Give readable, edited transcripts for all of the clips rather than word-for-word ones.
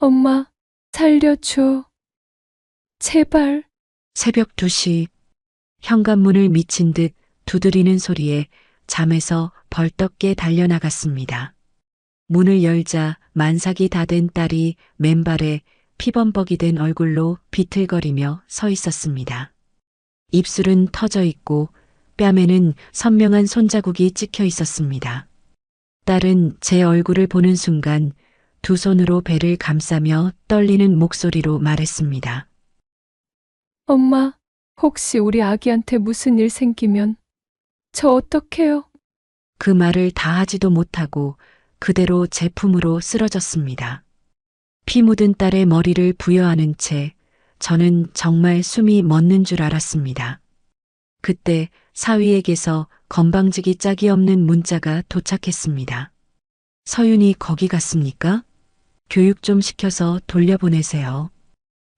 엄마, 살려줘. 제발. 새벽 2시 현관문을 미친 듯 두드리는 소리에 잠에서 벌떡 깨 달려나갔습니다. 문을 열자 만삭이 다 된 딸이 맨발에 피범벅이 된 얼굴로 비틀거리며 서 있었습니다. 입술은 터져 있고 뺨에는 선명한 손자국이 찍혀 있었습니다. 딸은 제 얼굴을 보는 순간 두 손으로 배를 감싸며 떨리는 목소리로 말했습니다. 엄마, 혹시 우리 아기한테 무슨 일 생기면 저 어떡해요? 그 말을 다 하지도 못하고 그대로 제 품으로 쓰러졌습니다. 피 묻은 딸의 머리를 부여하는 채 저는 정말 숨이 멎는 줄 알았습니다. 그때 사위에게서 건방지기 짝이 없는 문자가 도착했습니다. 서윤이 거기 갔습니까? 교육 좀 시켜서 돌려보내세요.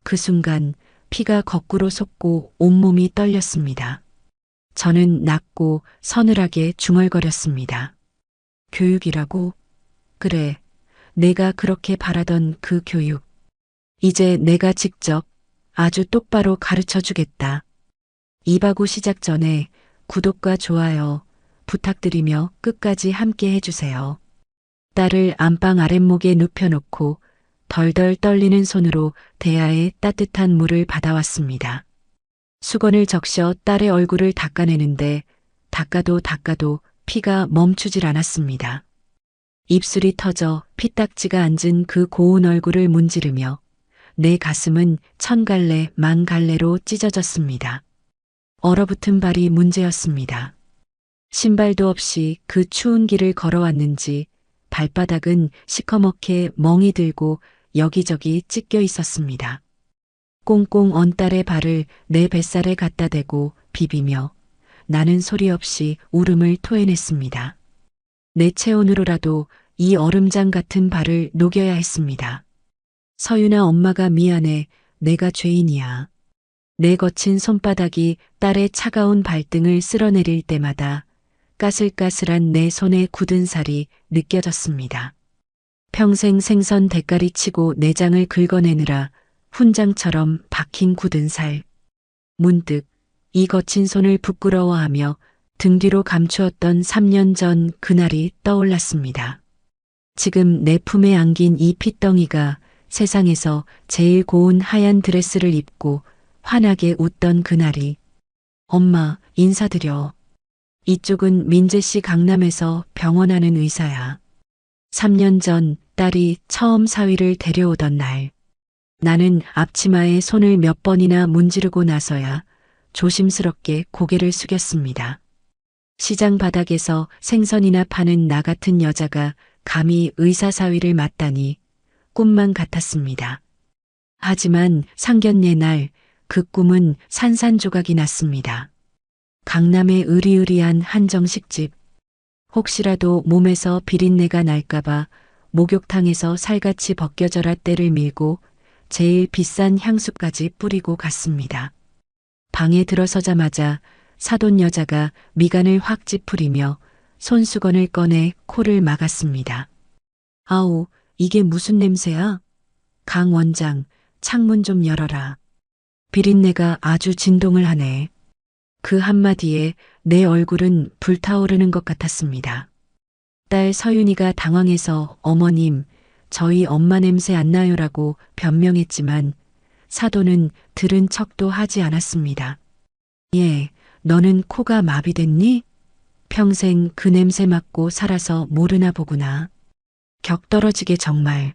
그 순간 피가 거꾸로 솟고 온몸이 떨렸습니다. 저는 낮고 서늘하게 중얼거렸습니다. 교육이라고? 그래, 내가 그렇게 바라던 그 교육. 이제 내가 직접 아주 똑바로 가르쳐 주겠다. 이바구 시작 전에 구독과 좋아요 부탁드리며 끝까지 함께 해주세요. 딸을 안방 아랫목에 눕혀놓고 덜덜 떨리는 손으로 대야에 따뜻한 물을 받아왔습니다. 수건을 적셔 딸의 얼굴을 닦아내는데 닦아도 피가 멈추질 않았습니다. 입술이 터져 피딱지가 앉은 그 고운 얼굴을 문지르며 내 가슴은 천갈래 만갈래로 찢어졌습니다. 얼어붙은 발이 문제였습니다. 신발도 없이 그 추운 길을 걸어왔는지 발바닥은 시커멓게 멍이 들고 여기저기 찢겨 있었습니다. 꽁꽁 언 딸의 발을 내 뱃살에 갖다 대고 비비며 나는 소리 없이 울음을 토해냈습니다. 내 체온으로라도 이 얼음장 같은 발을 녹여야 했습니다. 서윤아, 엄마가 미안해. 내가 죄인이야. 내 거친 손바닥이 딸의 차가운 발등을 쓸어내릴 때마다 까슬까슬한 내 손의 굳은 살이 느껴졌습니다. 평생 생선 대가리 치고 내장을 긁어내느라 훈장처럼 박힌 굳은 살. 문득 이 거친 손을 부끄러워하며 등 뒤로 감추었던 3년 전 그날이 떠올랐습니다. 지금 내 품에 안긴 이 핏덩이가 세상에서 제일 고운 하얀 드레스를 입고 환하게 웃던 그날이. 엄마, 인사드려. 이쪽은 민재씨, 강남에서 병원하는 의사야. 3년 전 딸이 처음 사위를 데려오던 날. 나는 앞치마에 손을 몇 번이나 문지르고 나서야 조심스럽게 고개를 숙였습니다. 시장 바닥에서 생선이나 파는 나 같은 여자가 감히 의사 사위를 맞다니 꿈만 같았습니다. 하지만 상견례 날 그 꿈은 산산조각이 났습니다. 강남의 으리으리한 한정식집. 혹시라도 몸에서 비린내가 날까봐 목욕탕에서 살같이 벗겨져라 때를 밀고 제일 비싼 향수까지 뿌리고 갔습니다. 방에 들어서자마자 사돈 여자가 미간을 확 찌푸리며 손수건을 꺼내 코를 막았습니다. 아우, 이게 무슨 냄새야? 강 원장, 창문 좀 열어라. 비린내가 아주 진동을 하네. 그 한마디에 내 얼굴은 불타오르는 것 같았습니다. 딸 서윤이가 당황해서 어머님, 저희 엄마 냄새 안 나요라고 변명했지만 사돈은 들은 척도 하지 않았습니다. 예, 너는 코가 마비됐니? 평생 그 냄새 맡고 살아서 모르나 보구나. 격 떨어지게 정말.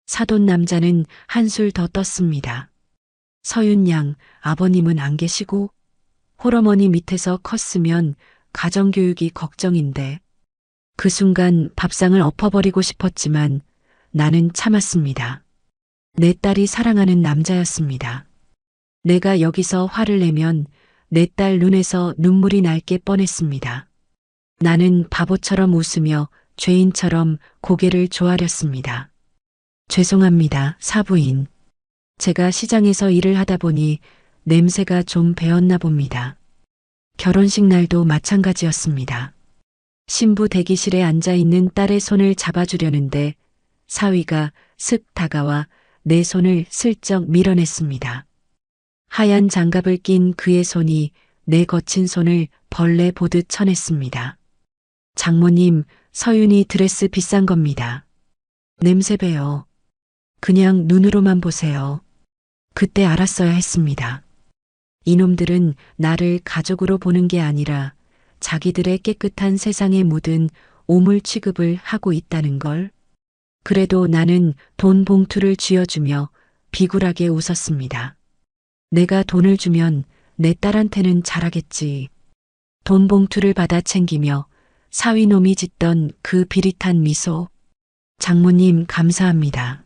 사돈 남자는 한술 더 떴습니다. 서윤 양, 아버님은 안 계시고? 홀어머니 밑에서 컸으면 가정교육이 걱정인데. 그 순간 밥상을 엎어버리고 싶었지만 나는 참았습니다. 내 딸이 사랑하는 남자였습니다. 내가 여기서 화를 내면 내 딸 눈에서 눈물이 날 게 뻔했습니다. 나는 바보처럼 웃으며 죄인처럼 고개를 조아렸습니다. 죄송합니다, 사부인. 제가 시장에서 일을 하다 보니 냄새가 좀 배었나 봅니다. 결혼식 날도 마찬가지였습니다. 신부 대기실에 앉아있는 딸의 손을 잡아주려는데 사위가 슥 다가와 내 손을 슬쩍 밀어냈습니다. 하얀 장갑을 낀 그의 손이 내 거친 손을 벌레 보듯 쳐냈습니다. 장모님, 서윤이 드레스 비싼 겁니다. 냄새 배요. 그냥 눈으로만 보세요. 그때 알았어야 했습니다. 이놈들은 나를 가족으로 보는 게 아니라 자기들의 깨끗한 세상에 묻은 오물 취급을 하고 있다는 걸. 그래도 나는 돈 봉투를 쥐어주며 비굴하게 웃었습니다. 내가 돈을 주면 내 딸한테는 잘하겠지. 돈 봉투를 받아 챙기며 사위놈이 짓던 그 비릿한 미소. 장모님 감사합니다.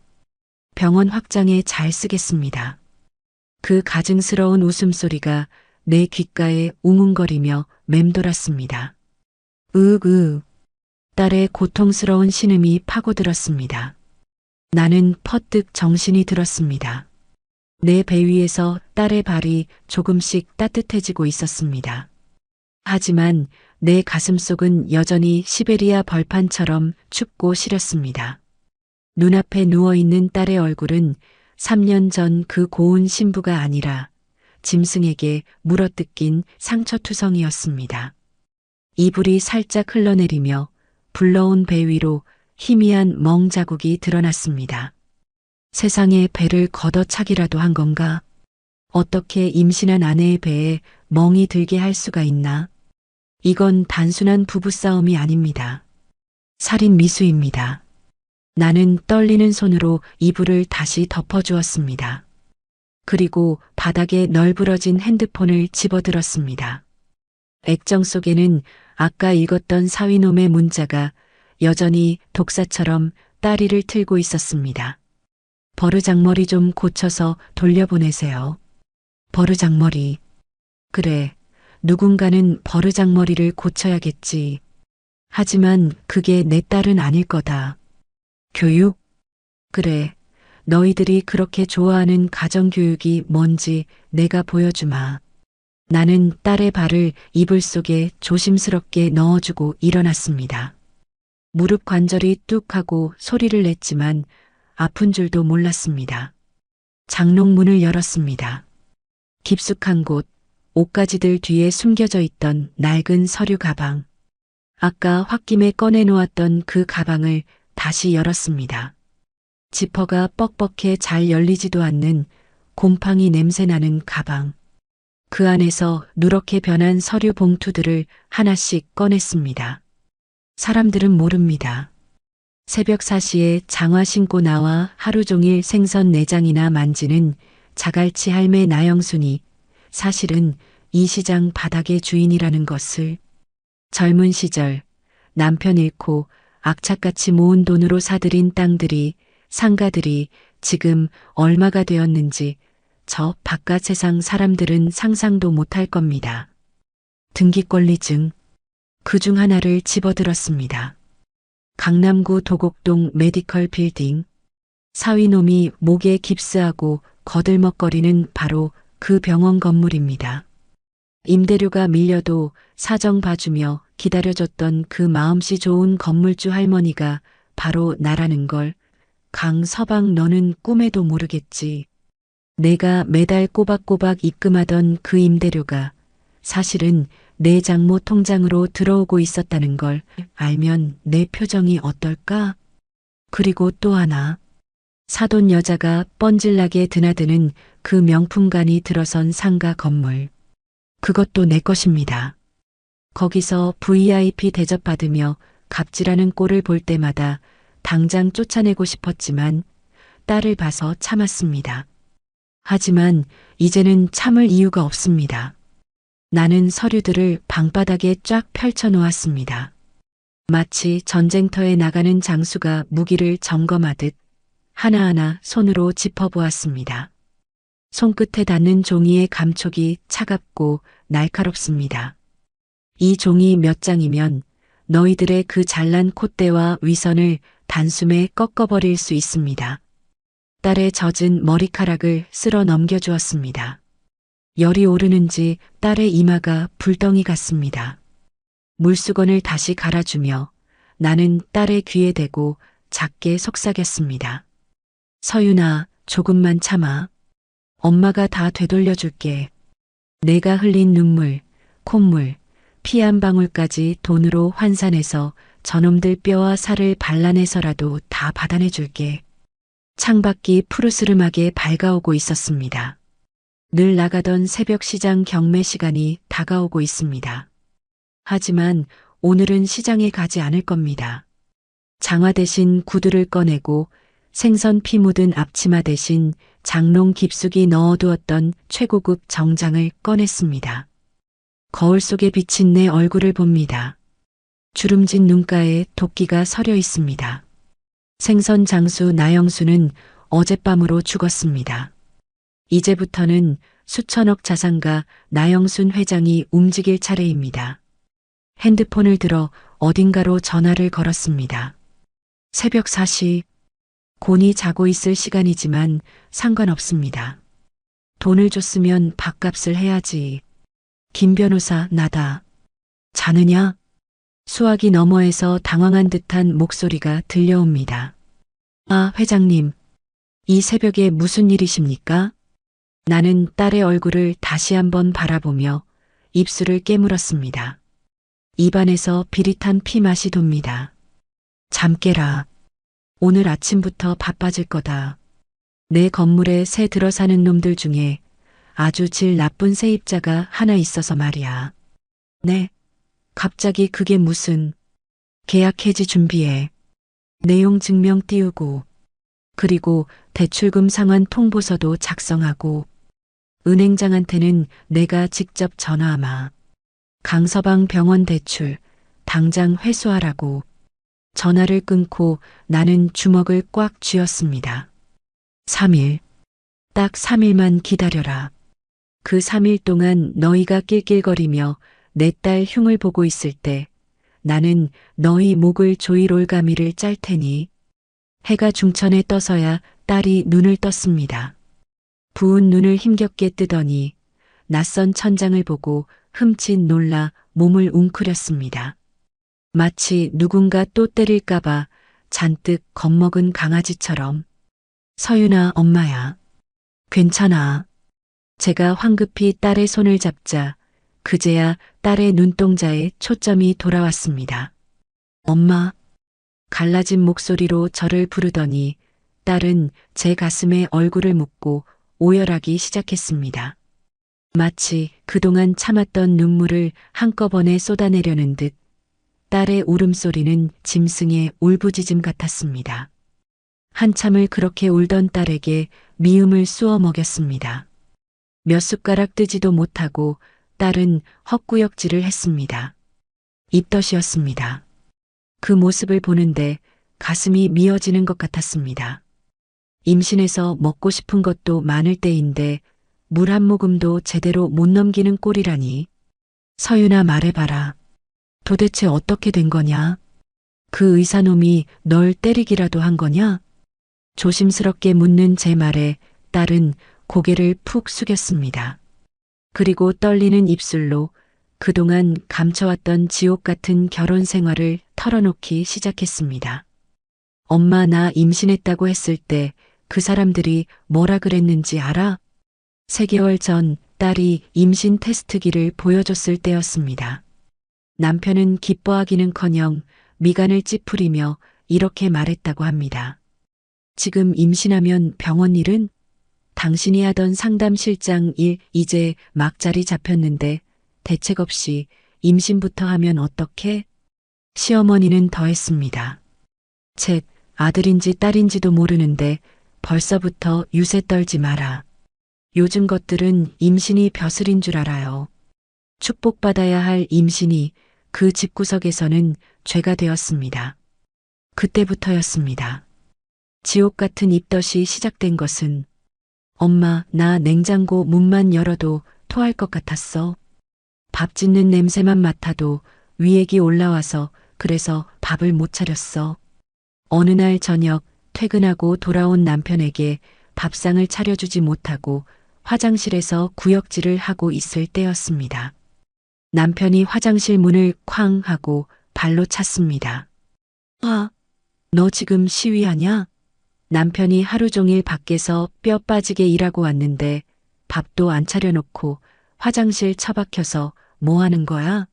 병원 확장에 잘 쓰겠습니다. 그 가증스러운 웃음소리가 내 귓가에 웅웅거리며 맴돌았습니다. 으으. 딸의 고통스러운 신음이 파고들었습니다. 나는 퍼뜩 정신이 들었습니다. 내 배 위에서 딸의 발이 조금씩 따뜻해지고 있었습니다. 하지만 내 가슴속은 여전히 시베리아 벌판처럼 춥고 시렸습니다. 눈앞에 누워있는 딸의 얼굴은 3년 전 그 고운 신부가 아니라 짐승에게 물어뜯긴 상처투성이었습니다. 이불이 살짝 흘러내리며 불러온 배 위로 희미한 멍 자국이 드러났습니다. 세상에 배를 걷어차기라도 한 건가? 어떻게 임신한 아내의 배에 멍이 들게 할 수가 있나? 이건 단순한 부부싸움이 아닙니다. 살인 미수입니다. 나는 떨리는 손으로 이불을 다시 덮어주었습니다. 그리고 바닥에 널브러진 핸드폰을 집어들었습니다. 액정 속에는 아까 읽었던 사위놈의 문자가 여전히 독사처럼 따리를 틀고 있었습니다. 버르장머리 좀 고쳐서 돌려보내세요. 버르장머리. 그래, 누군가는 버르장머리를 고쳐야겠지. 하지만 그게 내 딸은 아닐 거다. 교육? 그래, 너희들이 그렇게 좋아하는 가정교육이 뭔지 내가 보여주마. 나는 딸의 발을 이불 속에 조심스럽게 넣어주고 일어났습니다. 무릎 관절이 뚝 하고 소리를 냈지만 아픈 줄도 몰랐습니다. 장롱문을 열었습니다. 깊숙한 곳, 옷가지들 뒤에 숨겨져 있던 낡은 서류 가방. 아까 홧김에 꺼내놓았던 그 가방을 다시 열었습니다. 지퍼가 뻑뻑해 잘 열리지도 않는 곰팡이 냄새나는 가방. 그 안에서 누렇게 변한 서류 봉투들을 하나씩 꺼냈습니다. 사람들은 모릅니다. 새벽 4시에 장화 신고 나와 하루 종일 생선 내장이나 만지는 자갈치 할매 나영순이 사실은 이 시장 바닥의 주인이라는 것을. 젊은 시절 남편 잃고 악착같이 모은 돈으로 사들인 땅들이, 상가들이 지금 얼마가 되었는지 저 바깥 세상 사람들은 상상도 못할 겁니다. 등기권리증. 그중 하나를 집어들었습니다. 강남구 도곡동 메디컬 빌딩. 사위놈이 목에 깁스하고 거들먹거리는 바로 그 병원 건물입니다. 임대료가 밀려도 사정 봐주며 기다려줬던 그 마음씨 좋은 건물주 할머니가 바로 나라는 걸 강서방 너는 꿈에도 모르겠지. 내가 매달 꼬박꼬박 입금하던 그 임대료가 사실은 내 장모 통장으로 들어오고 있었다는 걸 알면 내 표정이 어떨까? 그리고 또 하나. 사돈 여자가 뻔질나게 드나드는 그 명품관이 들어선 상가 건물. 그것도 내 것입니다. 거기서 VIP 대접받으며 갑질하는 꼴을 볼 때마다 당장 쫓아내고 싶었지만 딸을 봐서 참았습니다. 하지만 이제는 참을 이유가 없습니다. 나는 서류들을 방바닥에 쫙 펼쳐 놓았습니다. 마치 전쟁터에 나가는 장수가 무기를 점검하듯 하나하나 손으로 짚어보았습니다. 손끝에 닿는 종이의 감촉이 차갑고 날카롭습니다. 이 종이 몇 장이면 너희들의 그 잘난 콧대와 위선을 단숨에 꺾어버릴 수 있습니다. 딸의 젖은 머리카락을 쓸어 넘겨주었습니다. 열이 오르는지 딸의 이마가 불덩이 같습니다. 물수건을 다시 갈아주며 나는 딸의 귀에 대고 작게 속삭였습니다. 서윤아, 조금만 참아. 엄마가 다 되돌려줄게. 내가 흘린 눈물, 콧물, 피 한 방울까지 돈으로 환산해서 저놈들 뼈와 살을 발라내서라도 다 받아내줄게. 창밖이 푸르스름하게 밝아오고 있었습니다. 늘 나가던 새벽 시장 경매 시간이 다가오고 있습니다. 하지만 오늘은 시장에 가지 않을 겁니다. 장화 대신 구두를 꺼내고 생선 피 묻은 앞치마 대신 장롱 깊숙이 넣어두었던 최고급 정장을 꺼냈습니다. 거울 속에 비친 내 얼굴을 봅니다. 주름진 눈가에 도끼가 서려 있습니다. 생선 장수 나영수는 어젯밤으로 죽었습니다. 이제부터는 수천억 자산가 나영순 회장이 움직일 차례입니다. 핸드폰을 들어 어딘가로 전화를 걸었습니다. 새벽 4시, 곤히 자고 있을 시간이지만 상관없습니다. 돈을 줬으면 밥값을 해야지. 김 변호사, 나다. 자느냐? 수화기 너머에서 당황한 듯한 목소리가 들려옵니다. 아, 회장님. 이 새벽에 무슨 일이십니까? 나는 딸의 얼굴을 다시 한번 바라보며 입술을 깨물었습니다. 입안에서 비릿한 피맛이 돕니다. 잠 깨라. 오늘 아침부터 바빠질 거다. 내 건물에 새 들어 사는 놈들 중에 아주 질 나쁜 세입자가 하나 있어서 말이야. 네. 갑자기 그게 무슨. 계약 해지 준비해. 내용 증명 띄우고. 그리고 대출금 상환 통보서도 작성하고. 은행장한테는 내가 직접 전화하마. 강서방 병원 대출 당장 회수하라고. 전화를 끊고 나는 주먹을 꽉 쥐었습니다. 3일. 딱 3일만 기다려라. 그 3일 동안 너희가 낄낄거리며 내 딸 흉을 보고 있을 때 나는 너희 목을 조일 올가미를 짤 테니. 해가 중천에 떠서야 딸이 눈을 떴습니다. 부은 눈을 힘겹게 뜨더니 낯선 천장을 보고 흠칫 놀라 몸을 웅크렸습니다. 마치 누군가 또 때릴까봐 잔뜩 겁먹은 강아지처럼. 서윤아, 엄마야. 괜찮아. 제가 황급히 딸의 손을 잡자 그제야 딸의 눈동자에 초점이 돌아왔습니다. 엄마. 갈라진 목소리로 저를 부르더니 딸은 제 가슴에 얼굴을 묻고 오열하기 시작했습니다. 마치 그동안 참았던 눈물을 한꺼번에 쏟아내려는 듯 딸의 울음소리는 짐승의 울부짖음 같았습니다. 한참을 그렇게 울던 딸에게 미움을 쑤어 먹였습니다. 몇 숟가락 뜨지도 못하고 딸은 헛구역질을 했습니다. 입덧이었습니다. 그 모습을 보는데 가슴이 미어지는 것 같았습니다. 임신해서 먹고 싶은 것도 많을 때인데 물 한 모금도 제대로 못 넘기는 꼴이라니. 서윤아, 말해봐라. 도대체 어떻게 된 거냐? 그 의사놈이 널 때리기라도 한 거냐? 조심스럽게 묻는 제 말에 딸은 고개를 푹 숙였습니다. 그리고 떨리는 입술로 그동안 감춰왔던 지옥 같은 결혼 생활을 털어놓기 시작했습니다. 엄마, 나 임신했다고 했을 때 그 사람들이 뭐라 그랬는지 알아? 3개월 전 딸이 임신 테스트기를 보여줬을 때였습니다. 남편은 기뻐하기는커녕 미간을 찌푸리며 이렇게 말했다고 합니다. 지금 임신하면 병원 일은? 당신이 하던 상담실장 일 이제 막자리 잡혔는데 대책 없이 임신부터 하면 어떡해? 시어머니는 더했습니다. 쳇, 아들인지 딸인지도 모르는데 벌써부터 유세 떨지 마라. 요즘 것들은 임신이 벼슬인 줄 알아요. 축복받아야 할 임신이 그 집구석에서는 죄가 되었습니다. 그때부터였습니다. 지옥 같은 입덧이 시작된 것은. 엄마, 나 냉장고 문만 열어도 토할 것 같았어. 밥 짓는 냄새만 맡아도 위액이 올라와서 그래서 밥을 못 차렸어. 어느 날 저녁 퇴근하고 돌아온 남편에게 밥상을 차려주지 못하고 화장실에서 구역질을 하고 있을 때였습니다. 남편이 화장실 문을 쾅 하고 발로 찼습니다. 아, 너 지금 시위하냐? 남편이 하루 종일 밖에서 뼈 빠지게 일하고 왔는데 밥도 안 차려놓고 화장실 처박혀서 뭐 하는 거야?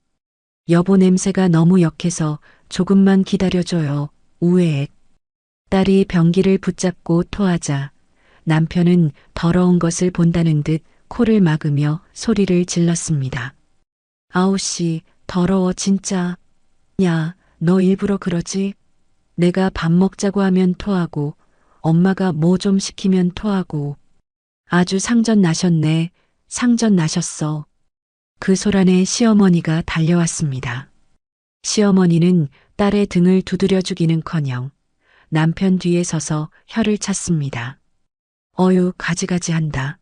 여보 냄새가 너무 역해서 조금만 기다려줘요. 우에 딸이 변기를 붙잡고 토하자 남편은 더러운 것을 본다는 듯 코를 막으며 소리를 질렀습니다. 아우씨, 더러워 진짜. 야, 너 일부러 그러지? 내가 밥 먹자고 하면 토하고 엄마가 뭐 좀 시키면 토하고 아주 상전 나셨네. 상전 나셨어. 그 소란에 시어머니가 달려왔습니다. 시어머니는 딸의 등을 두드려 주기는커녕 남편 뒤에 서서 혀를 찼습니다. 어유 가지가지 한다.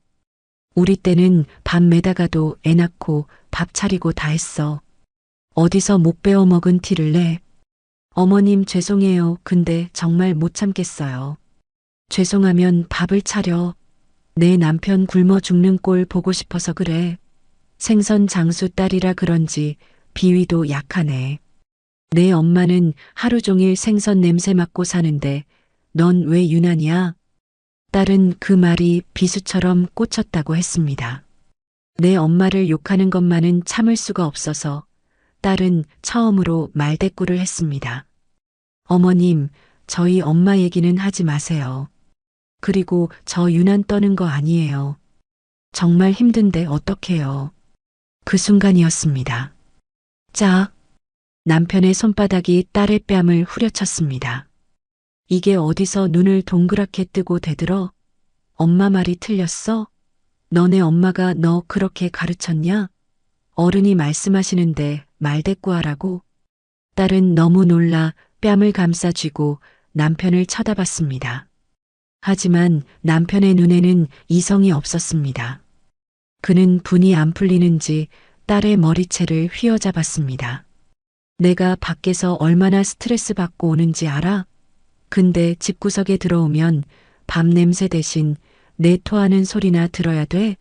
우리 때는 밥 매다가도 애 낳고 밥 차리고 다 했어. 어디서 못 배워 먹은 티를 내. 어머님 죄송해요. 근데 정말 못 참겠어요. 죄송하면 밥을 차려. 내 남편 굶어 죽는 꼴 보고 싶어서 그래. 생선 장수 딸이라 그런지 비위도 약하네. 내 엄마는 하루 종일 생선 냄새 맡고 사는데 넌 왜 유난이야? 딸은 그 말이 비수처럼 꽂혔다고 했습니다. 내 엄마를 욕하는 것만은 참을 수가 없어서 딸은 처음으로 말대꾸를 했습니다. 어머님, 저희 엄마 얘기는 하지 마세요. 그리고 저 유난 떠는 거 아니에요. 정말 힘든데 어떡해요. 그 순간이었습니다. 짝! 남편의 손바닥이 딸의 뺨을 후려쳤습니다. 이게 어디서 눈을 동그랗게 뜨고 대들어? 엄마 말이 틀렸어? 너네 엄마가 너 그렇게 가르쳤냐? 어른이 말씀하시는데 말대꾸하라고? 딸은 너무 놀라 뺨을 감싸쥐고 남편을 쳐다봤습니다. 하지만 남편의 눈에는 이성이 없었습니다. 그는 분이 안 풀리는지 딸의 머리채를 휘어잡았습니다. 내가 밖에서 얼마나 스트레스 받고 오는지 알아? 근데 집구석에 들어오면 밥 냄새 대신 내 토하는 소리나 들어야 돼?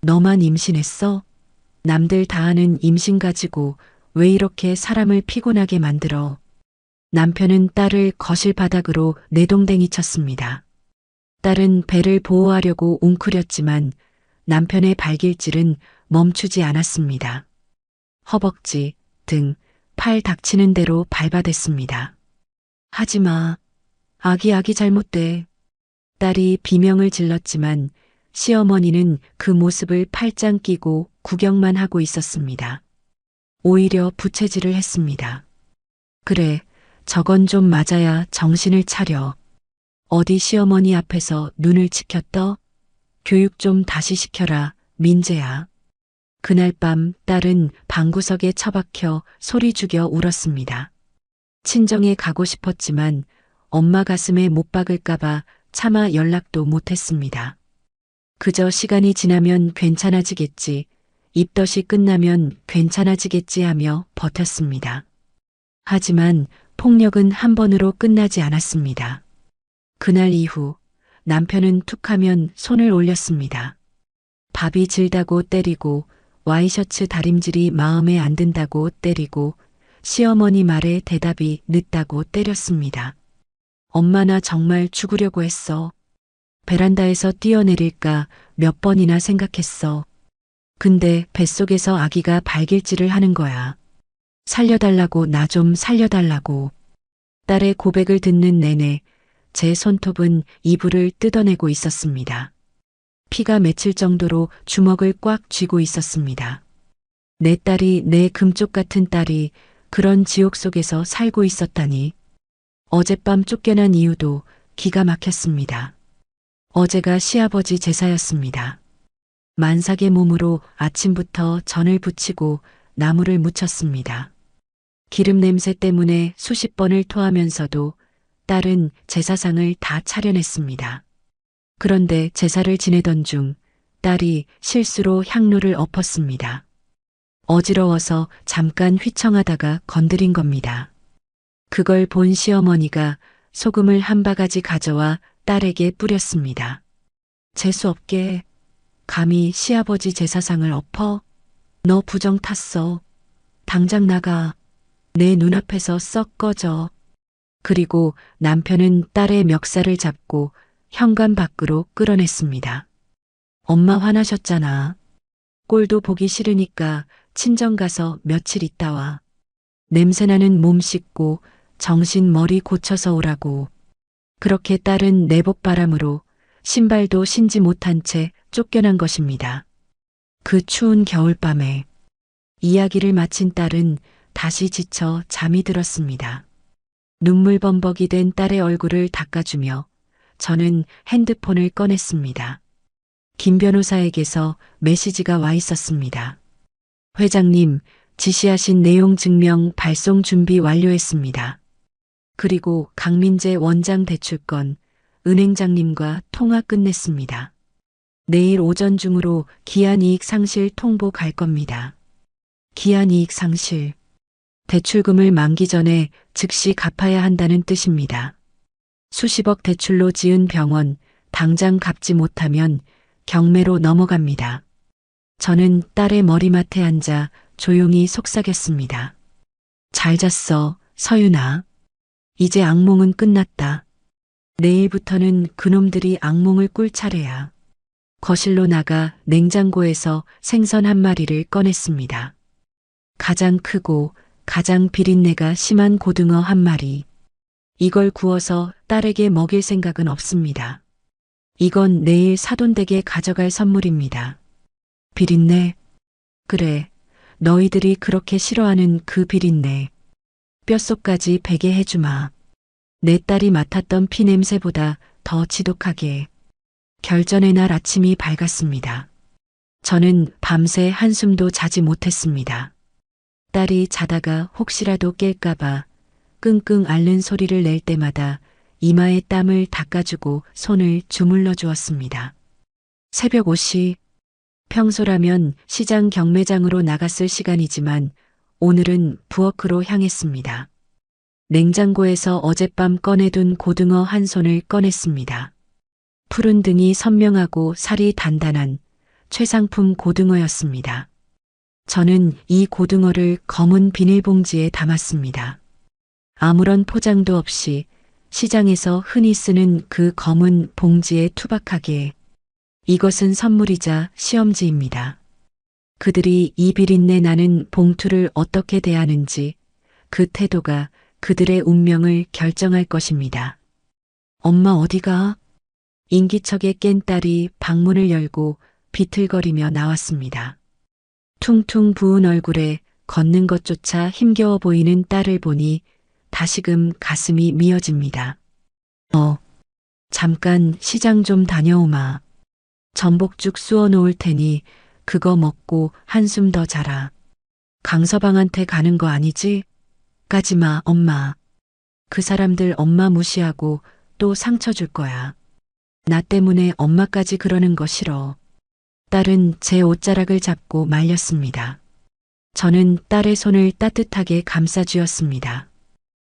너만 임신했어? 남들 다 하는 임신 가지고 왜 이렇게 사람을 피곤하게 만들어? 남편은 딸을 거실 바닥으로 내동댕이 쳤습니다. 딸은 배를 보호하려고 웅크렸지만 남편의 발길질은 멈추지 않았습니다. 허벅지, 등, 팔 닥치는 대로 밟아댔습니다. 하지마. 아기 잘못돼. 딸이 비명을 질렀지만 시어머니는 그 모습을 팔짱 끼고 구경만 하고 있었습니다. 오히려 부채질을 했습니다. 그래, 저건 좀 맞아야 정신을 차려. 어디 시어머니 앞에서 눈을 치켰떠? 교육 좀 다시 시켜라, 민재야. 그날 밤 딸은 방구석에 처박혀 소리 죽여 울었습니다. 친정에 가고 싶었지만 엄마 가슴에 못 박을까봐 차마 연락도 못했습니다. 그저 시간이 지나면 괜찮아지겠지, 입덧이 끝나면 괜찮아지겠지 하며 버텼습니다. 하지만 폭력은 한 번으로 끝나지 않았습니다. 그날 이후 남편은 툭하면 손을 올렸습니다. 밥이 질다고 때리고 와이셔츠 다림질이 마음에 안 든다고 때리고 시어머니 말에 대답이 늦다고 때렸습니다. 엄마 나 정말 죽으려고 했어. 베란다에서 뛰어내릴까 몇 번이나 생각했어. 근데 뱃속에서 아기가 발길질을 하는 거야. 살려달라고, 나 좀 살려달라고. 딸의 고백을 듣는 내내 제 손톱은 이불을 뜯어내고 있었습니다. 피가 맺힐 정도로 주먹을 꽉 쥐고 있었습니다. 내 딸이, 내 금쪽 같은 딸이 그런 지옥 속에서 살고 있었다니. 어젯밤 쫓겨난 이유도 기가 막혔습니다. 어제가 시아버지 제사였습니다. 만삭의 몸으로 아침부터 전을 부치고 나무를 묻혔습니다. 기름 냄새 때문에 수십 번을 토하면서도 딸은 제사상을 다 차려냈습니다. 그런데 제사를 지내던 중 딸이 실수로 향로를 엎었습니다. 어지러워서 잠깐 휘청하다가 건드린 겁니다. 그걸 본 시어머니가 소금을 한 바가지 가져와 딸에게 뿌렸습니다. 재수없게 감히 시아버지 제사상을 엎어? 너 부정 탔어. 당장 나가. 내 눈앞에서 썩 꺼져. 그리고 남편은 딸의 멱살을 잡고 현관 밖으로 끌어냈습니다. 엄마 화나셨잖아. 꼴도 보기 싫으니까 친정 가서 며칠 있다 와. 냄새나는 몸 씻고 정신 머리 고쳐서 오라고. 그렇게 딸은 내복바람으로 신발도 신지 못한 채 쫓겨난 것입니다. 그 추운 겨울밤에 이야기를 마친 딸은 다시 지쳐 잠이 들었습니다. 눈물 범벅이 된 딸의 얼굴을 닦아주며 저는 핸드폰을 꺼냈습니다. 김 변호사에게서 메시지가 와 있었습니다. 회장님, 지시하신 내용 증명 발송 준비 완료했습니다. 그리고 강민재 원장 대출건 은행장님과 통화 끝냈습니다. 내일 오전 중으로 기한이익 상실 통보 갈 겁니다. 기한이익 상실. 대출금을 만기 전에 즉시 갚아야 한다는 뜻입니다. 수십억 대출로 지은 병원 당장 갚지 못하면 경매로 넘어갑니다. 저는 딸의 머리맡에 앉아 조용히 속삭였습니다. 잘 잤어, 서윤아. 이제 악몽은 끝났다. 내일부터는 그놈들이 악몽을 꿀 차례야. 거실로 나가 냉장고에서 생선 한 마리를 꺼냈습니다. 가장 크고 가장 비린내가 심한 고등어 한 마리. 이걸 구워서 딸에게 먹일 생각은 없습니다. 이건 내일 사돈댁에 가져갈 선물입니다. 비린내? 그래, 너희들이 그렇게 싫어하는 그 비린내. 뼛속까지 배게 해주마. 내 딸이 맡았던 피 냄새보다 더 지독하게. 결전의 날 아침이 밝았습니다. 저는 밤새 한숨도 자지 못했습니다. 딸이 자다가 혹시라도 깰까봐 끙끙 앓는 소리를 낼 때마다 이마에 땀을 닦아주고 손을 주물러 주었습니다. 새벽 5시. 평소라면 시장 경매장으로 나갔을 시간이지만 오늘은 부엌으로 향했습니다. 냉장고에서 어젯밤 꺼내둔 고등어 한 손을 꺼냈습니다. 푸른 등이 선명하고 살이 단단한 최상품 고등어였습니다. 저는 이 고등어를 검은 비닐봉지에 담았습니다. 아무런 포장도 없이 시장에서 흔히 쓰는 그 검은 봉지에 투박하게 이것은 선물이자 시험지입니다. 그들이 이 비린내 나는 봉투를 어떻게 대하는지 그 태도가 그들의 운명을 결정할 것입니다. 엄마 어디가? 인기척에 깬 딸이 방문을 열고 비틀거리며 나왔습니다. 퉁퉁 부은 얼굴에 걷는 것조차 힘겨워 보이는 딸을 보니 다시금 가슴이 미어집니다. 잠깐 시장 좀 다녀오마. 전복죽 쑤어 놓을 테니 그거 먹고 한숨 더 자라. 강서방한테 가는 거 아니지? 가지마, 엄마. 그 사람들 엄마 무시하고 또 상처 줄 거야. 나 때문에 엄마까지 그러는 거 싫어. 딸은 제 옷자락을 잡고 말렸습니다. 저는 딸의 손을 따뜻하게 감싸주었습니다.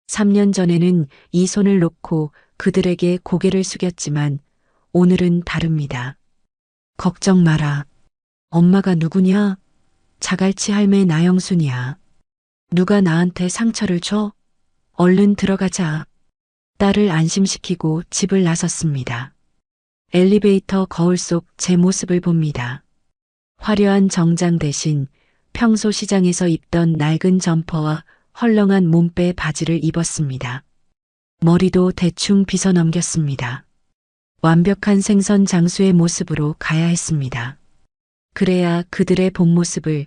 3년 전에는 이 손을 놓고 그들에게 고개를 숙였지만 오늘은 다릅니다. 걱정 마라. 엄마가 누구냐? 자갈치 할매 나영순이야. 누가 나한테 상처를 줘? 얼른 들어가자. 딸을 안심시키고 집을 나섰습니다. 엘리베이터 거울 속 제 모습을 봅니다. 화려한 정장 대신 평소 시장에서 입던 낡은 점퍼와 헐렁한 몸빼 바지를 입었습니다. 머리도 대충 빗어 넘겼습니다. 완벽한 생선 장수의 모습으로 가야 했습니다. 그래야 그들의 본 모습을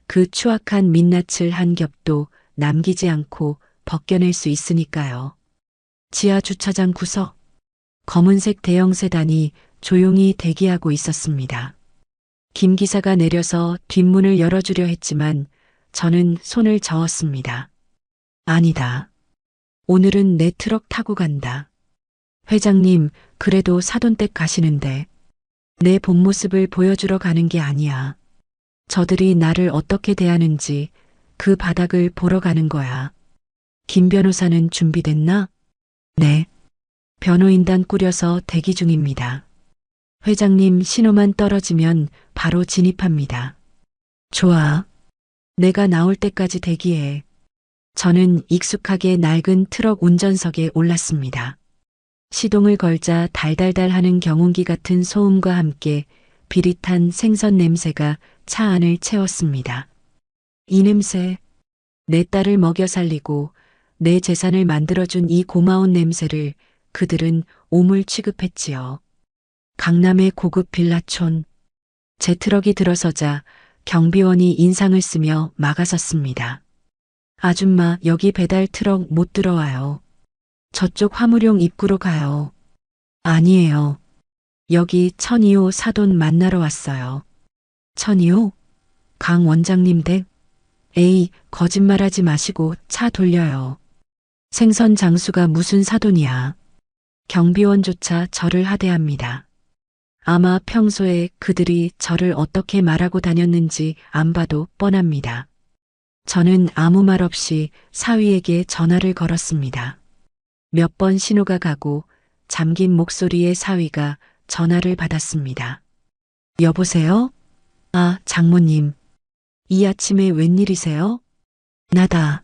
그 추악한 민낯을 한 겹도 남기지 않고 벗겨낼 수 있으니까요. 지하 주차장 구석. 검은색 대형 세단이 조용히 대기하고 있었습니다. 김 기사가 내려서 뒷문을 열어주려 했지만 저는 손을 저었습니다. 아니다. 오늘은 내 트럭 타고 간다. 회장님, 그래도 사돈댁 가시는데 내 본 모습을 보여주러 가는 게 아니야. 저들이 나를 어떻게 대하는지 그 바닥을 보러 가는 거야. 김 변호사는 준비됐나? 네. 변호인단 꾸려서 대기 중입니다. 회장님 신호만 떨어지면 바로 진입합니다. 좋아. 내가 나올 때까지 대기해. 저는 익숙하게 낡은 트럭 운전석에 올랐습니다. 시동을 걸자 달달달 하는 경운기 같은 소음과 함께 비릿한 생선 냄새가 차 안을 채웠습니다. 이 냄새, 내 딸을 먹여 살리고 내 재산을 만들어준 이 고마운 냄새를 그들은 오물 취급했지요. 강남의 고급 빌라촌. 제 트럭이 들어서자 경비원이 인상을 쓰며 막아섰습니다. 아줌마, 여기 배달 트럭 못 들어와요. 저쪽 화물용 입구로 가요. 아니에요. 여기 천이호 사돈 만나러 왔어요. 천이호? 강 원장님 댁? 에이, 거짓말하지 마시고 차 돌려요. 생선 장수가 무슨 사돈이야. 경비원조차 저를 하대합니다. 아마 평소에 그들이 저를 어떻게 말하고 다녔는지 안 봐도 뻔합니다. 저는 아무 말 없이 사위에게 전화를 걸었습니다. 몇 번 신호가 가고 잠긴 목소리의 사위가 전화를 받았습니다. 여보세요? 아, 장모님. 이 아침에 웬일이세요? 나다.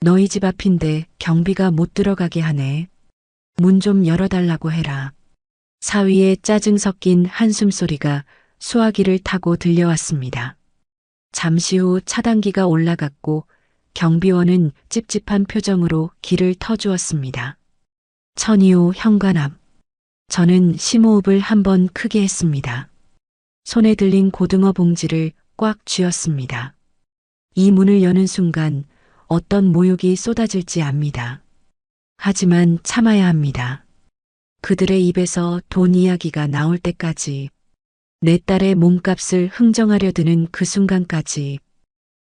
너희 집 앞인데 경비가 못 들어가게 하네. 문 좀 열어달라고 해라. 사위의 짜증 섞인 한숨 소리가 수화기를 타고 들려왔습니다. 잠시 후 차단기가 올라갔고 경비원은 찝찝한 표정으로 길을 터주었습니다. 천이호 현관 앞. 저는 심호흡을 한번 크게 했습니다. 손에 들린 고등어 봉지를 꽉 쥐었습니다. 이 문을 여는 순간 어떤 모욕이 쏟아질지 압니다. 하지만 참아야 합니다. 그들의 입에서 돈 이야기가 나올 때까지, 내 딸의 몸값을 흥정하려 드는 그 순간까지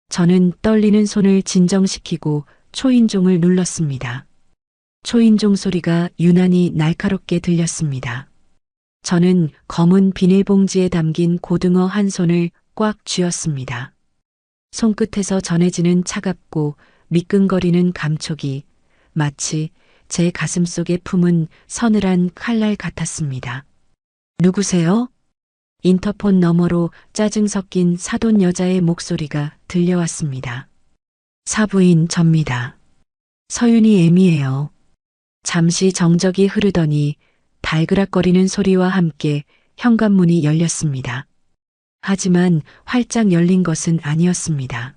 저는 떨리는 손을 진정시키고 초인종을 눌렀습니다. 초인종 소리가 유난히 날카롭게 들렸습니다. 저는 검은 비닐봉지에 담긴 고등어 한 손을 꽉 쥐었습니다. 손끝에서 전해지는 차갑고 미끈거리는 감촉이 마치 제 가슴 속에 품은 서늘한 칼날 같았습니다. 누구세요? 인터폰 너머로 짜증 섞인 사돈 여자의 목소리가 들려왔습니다. 사부인 접니다. 서윤이 애미예요. 잠시 정적이 흐르더니 달그락거리는 소리와 함께 현관문이 열렸습니다. 하지만 활짝 열린 것은 아니었습니다.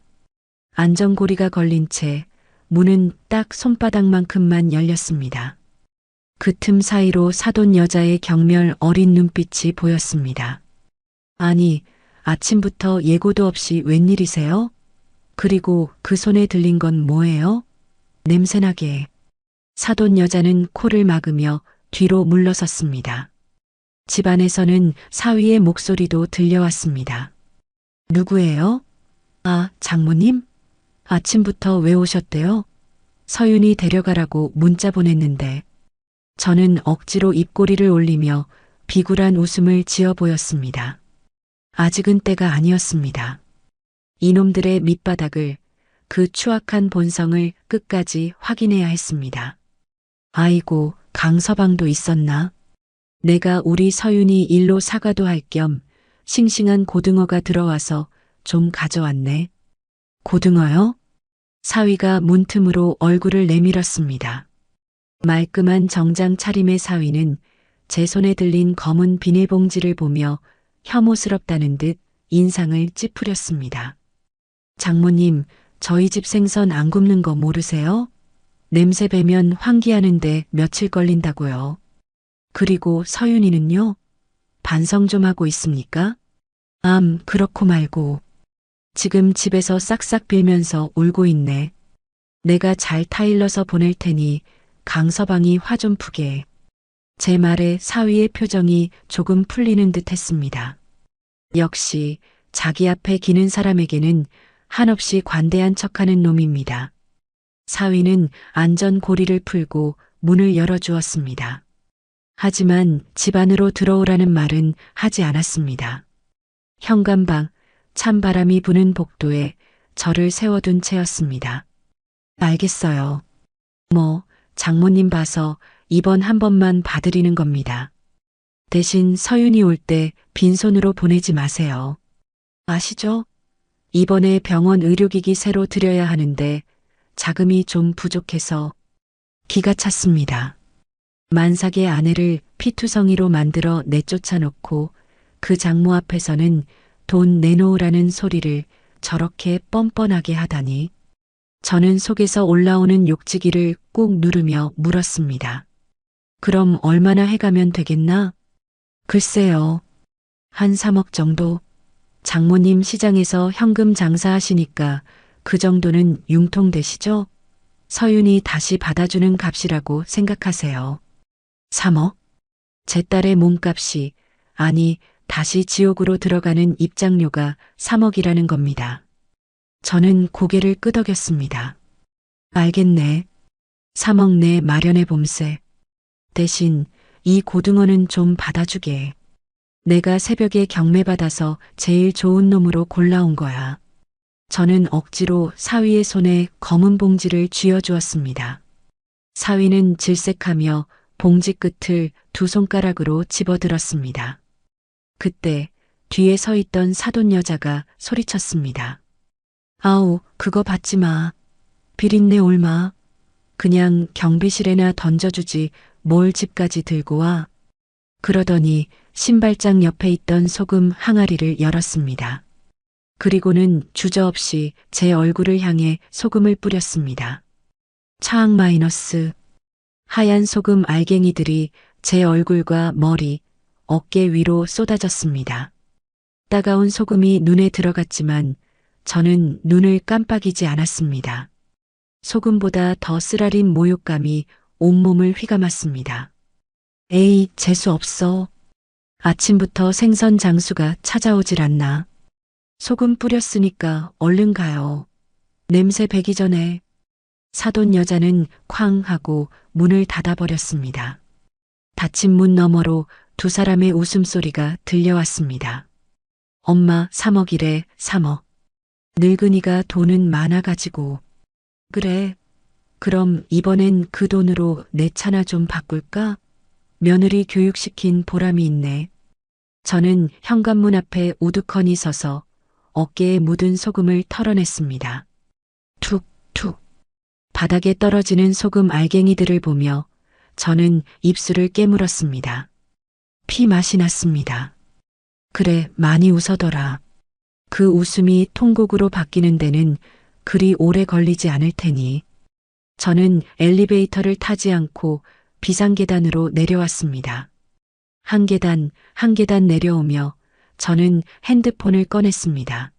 안전고리가 걸린 채 문은 딱 손바닥만큼만 열렸습니다. 그 틈 사이로 사돈 여자의 경멸 어린 눈빛이 보였습니다. 아니, 아침부터 예고도 없이 웬일이세요? 그리고 그 손에 들린 건 뭐예요? 냄새나게. 사돈 여자는 코를 막으며 뒤로 물러섰습니다. 집안에서는 사위의 목소리도 들려왔습니다. 누구예요? 아, 장모님? 아침부터 왜 오셨대요? 서윤이 데려가라고 문자 보냈는데. 저는 억지로 입꼬리를 올리며 비굴한 웃음을 지어 보였습니다. 아직은 때가 아니었습니다. 이놈들의 밑바닥을, 그 추악한 본성을 끝까지 확인해야 했습니다. 아이고, 강서방도 있었나? 내가 우리 서윤이 일로 사과도 할 겸 싱싱한 고등어가 들어와서 좀 가져왔네. 고등어요? 사위가 문틈으로 얼굴을 내밀었습니다. 말끔한 정장 차림의 사위는 제 손에 들린 검은 비닐봉지를 보며 혐오스럽다는 듯 인상을 찌푸렸습니다. 장모님, 저희 집 생선 안 굽는 거 모르세요? 냄새 배면 환기하는데 며칠 걸린다고요. 그리고 서윤이는요? 반성 좀 하고 있습니까? 그렇고 말고. 지금 집에서 싹싹 빌면서 울고 있네. 내가 잘 타일러서 보낼 테니 강서방이 화 좀 푸게. 제 말에 사위의 표정이 조금 풀리는 듯 했습니다. 역시 자기 앞에 기는 사람에게는 한없이 관대한 척하는 놈입니다. 사위는 안전고리를 풀고 문을 열어주었습니다. 하지만 집 안으로 들어오라는 말은 하지 않았습니다. 현관방, 찬바람이 부는 복도에 저를 세워둔 채였습니다. 알겠어요. 장모님 봐서 이번 한 번만 봐드리는 겁니다. 대신 서윤이 올 때 빈손으로 보내지 마세요. 아시죠? 이번에 병원 의료기기 새로 드려야 하는데 자금이 좀 부족해서 기가 찼습니다. 만삭의 아내를 피투성이로 만들어 내쫓아 놓고 그 장모 앞에서는 돈 내놓으라는 소리를 저렇게 뻔뻔하게 하다니. 저는 속에서 올라오는 욕지기를 꾹 누르며 물었습니다. 그럼 얼마나 해가면 되겠나? 글쎄요. 한 3억 정도. 장모님 시장에서 현금 장사하시니까 그 정도는 융통되시죠? 서윤이 다시 받아주는 값이라고 생각하세요. 3억? 제 딸의 몸값이, 아니, 다시 지옥으로 들어가는 입장료가 3억이라는 겁니다. 저는 고개를 끄덕였습니다. 알겠네. 3억 내 마련해 봄세. 대신 이 고등어는 좀 받아주게. 내가 새벽에 경매받아서 제일 좋은 놈으로 골라온 거야. 저는 억지로 사위의 손에 검은 봉지를 쥐어주었습니다. 사위는 질색하며 봉지 끝을 두 손가락으로 집어들었습니다. 그때 뒤에 서 있던 사돈 여자가 소리쳤습니다. 아우, 그거 받지 마. 비린내 올마. 그냥 경비실에나 던져주지 뭘 집까지 들고 와. 그러더니 신발장 옆에 있던 소금 항아리를 열었습니다. 그리고는 주저없이 제 얼굴을 향해 소금을 뿌렸습니다. 차악 마이너스. 하얀 소금 알갱이들이 제 얼굴과 머리, 어깨 위로 쏟아졌습니다. 따가운 소금이 눈에 들어갔지만 저는 눈을 깜빡이지 않았습니다. 소금보다 더 쓰라린 모욕감이 온몸을 휘감았습니다. 에이, 재수 없어. 아침부터 생선 장수가 찾아오질 않나. 소금 뿌렸으니까 얼른 가요. 냄새 배기 전에. 사돈 여자는 쾅 하고 문을 닫아버렸습니다. 닫힌 문 너머로 두 사람의 웃음소리가 들려왔습니다. 엄마 3억이래, 3억. 늙은이가 돈은 많아가지고. 그래. 그럼 이번엔 그 돈으로 내 차나 좀 바꿀까? 며느리 교육시킨 보람이 있네. 저는 현관문 앞에 우두커니 서서 어깨에 묻은 소금을 털어냈습니다. 툭툭. 바닥에 떨어지는 소금 알갱이들을 보며 저는 입술을 깨물었습니다. 피 맛이 났습니다. 그래, 많이 웃어더라. 그 웃음이 통곡으로 바뀌는 데는 그리 오래 걸리지 않을 테니. 저는 엘리베이터를 타지 않고 비상계단으로 내려왔습니다. 한 계단, 한 계단 내려오며 저는 핸드폰을 꺼냈습니다.